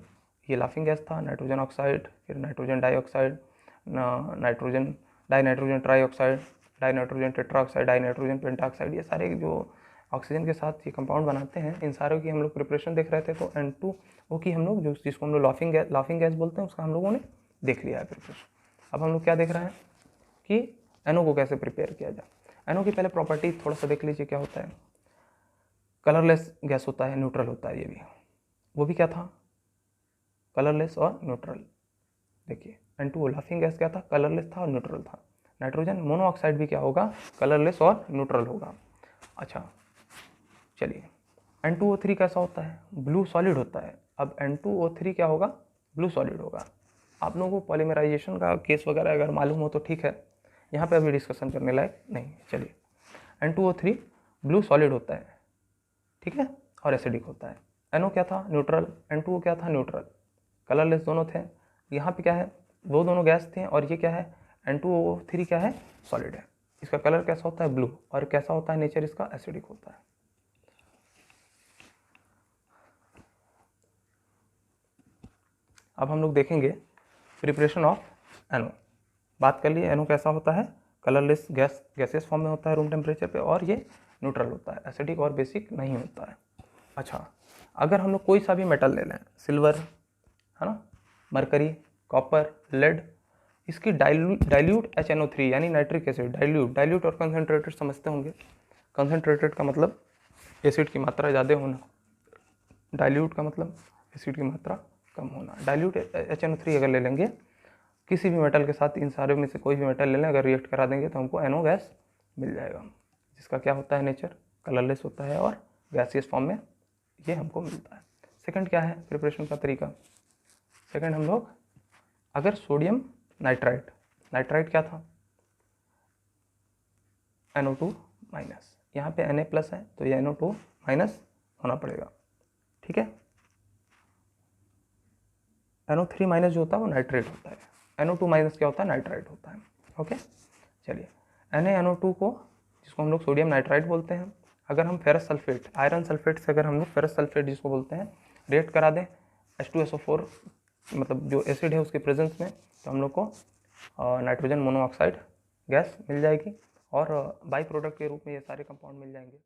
ये लाफिंग गैस था, नाइट्रोजन ऑक्साइड, फिर nitrogen dioxide, nitrogen dinitrogen trioxide, dinitrogen tetroxide, dinitrogen pentoxide, ये सारे जो ऑक्सीजन के साथ ये कंपाउंड बनाते हैं, इन सारों की हम लोग प्रिपरेशन देख रहे थे। तो N2O की हम लोग जो जिसको हम लोग लाफिंग गैस बोलते हैं उसका हम लोगों ने देख लिया है प्रिपरेशन। अब हम लोग क्या देख रहे हैं कि NO को कैसे प्रिपेयर किया जाए। NO की पहले प्रॉपर्टी थोड़ा सा देख लीजिए क्या होता है। कलरलेस गैस होता है, न्यूट्रल होता है, ये भी वो भी क्या था, कलरलेस और न्यूट्रल। देखिए N2O लाफिंग गैस क्या था, कलरलेस था और न्यूट्रल था। नाइट्रोजन मोनोऑक्साइड भी क्या होगा, कलरलेस और न्यूट्रल होगा। अच्छा चलिए, N2O3 कैसा होता है, ब्लू सॉलिड होता है। अब N2O3 क्या होगा, ब्लू सॉलिड होगा। आप लोगों को पॉलीमराइजेशन का केस वगैरह अगर मालूम हो तो ठीक है, यहाँ पे अभी डिस्कशन करने लायक नहीं। चलिए, N2O3 ब्लू सॉलिड होता है, ठीक है, और एसिडिक होता है। NO क्या था, न्यूट्रल, N2O क्या था, न्यूट्रल, कलरलेस दोनों थे। यहाँ पे क्या है, वो दोनों गैस थे और ये क्या है, N2O3 क्या है, सॉलिड है। इसका कलर कैसा होता है, ब्लू, और कैसा होता है नेचर इसका, एसिडिक होता है। अब हम लोग देखेंगे प्रिपरेशन ऑफ NO। बात कर लिए NO कैसा होता है, कलरलेस गैसेस फॉर्म में होता है रूम टेम्परेचर पे, और ये न्यूट्रल होता है, एसिडिक और बेसिक नहीं होता है। अच्छा, अगर हम लोग कोई सा भी मेटल ले लें, सिल्वर है ना, मरकरी, कॉपर, लेड, इसकी डाइल्यूट HNO3 यानी नाइट्रिक एसिड, डाइल्यूट और कंसनट्रेटेड समझते होंगे। कंसनट्रेटेड का मतलब एसिड की मात्रा ज़्यादा होना, डाइल्यूट का मतलब एसिड की मात्रा कम होना। डाइल्यूट HNO3 अगर ले लेंगे किसी भी मेटल के साथ, इन सारे में से कोई भी मेटल ले लें, अगर रिएक्ट करा देंगे तो हमको NO गैस मिल जाएगा, जिसका क्या होता है नेचर, कलरलेस होता है और गैसियस फॉर्म में ये हमको मिलता है। सेकंड क्या है प्रिपरेशन का तरीका, सेकंड हम लोग अगर सोडियम नाइट्राइट क्या था, NO2 माइनस, यहाँ पे Na प्लस है तो ये NO2 माइनस होना पड़ेगा, ठीक है। NO3 माइनस जो होता है वो नाइट्रेट होता है, NO2 माइनस क्या होता है, नाइट्राइट होता है। ओके, चलिए NaNO2 को, जिसको हम लोग सोडियम नाइट्राइट बोलते हैं, अगर हम फेरस सल्फेट, आयरन सल्फेट से अगर हम लोग फेरस सल्फेट जिसको बोलते हैं रिएक्ट करा दें H2SO4 मतलब जो एसिड है उसके प्रेजेंस में, तो हम लोग को नाइट्रोजन मोनोऑक्साइड गैस मिल जाएगी और बाई प्रोडक्ट के रूप में ये सारे कंपाउंड मिल जाएंगे।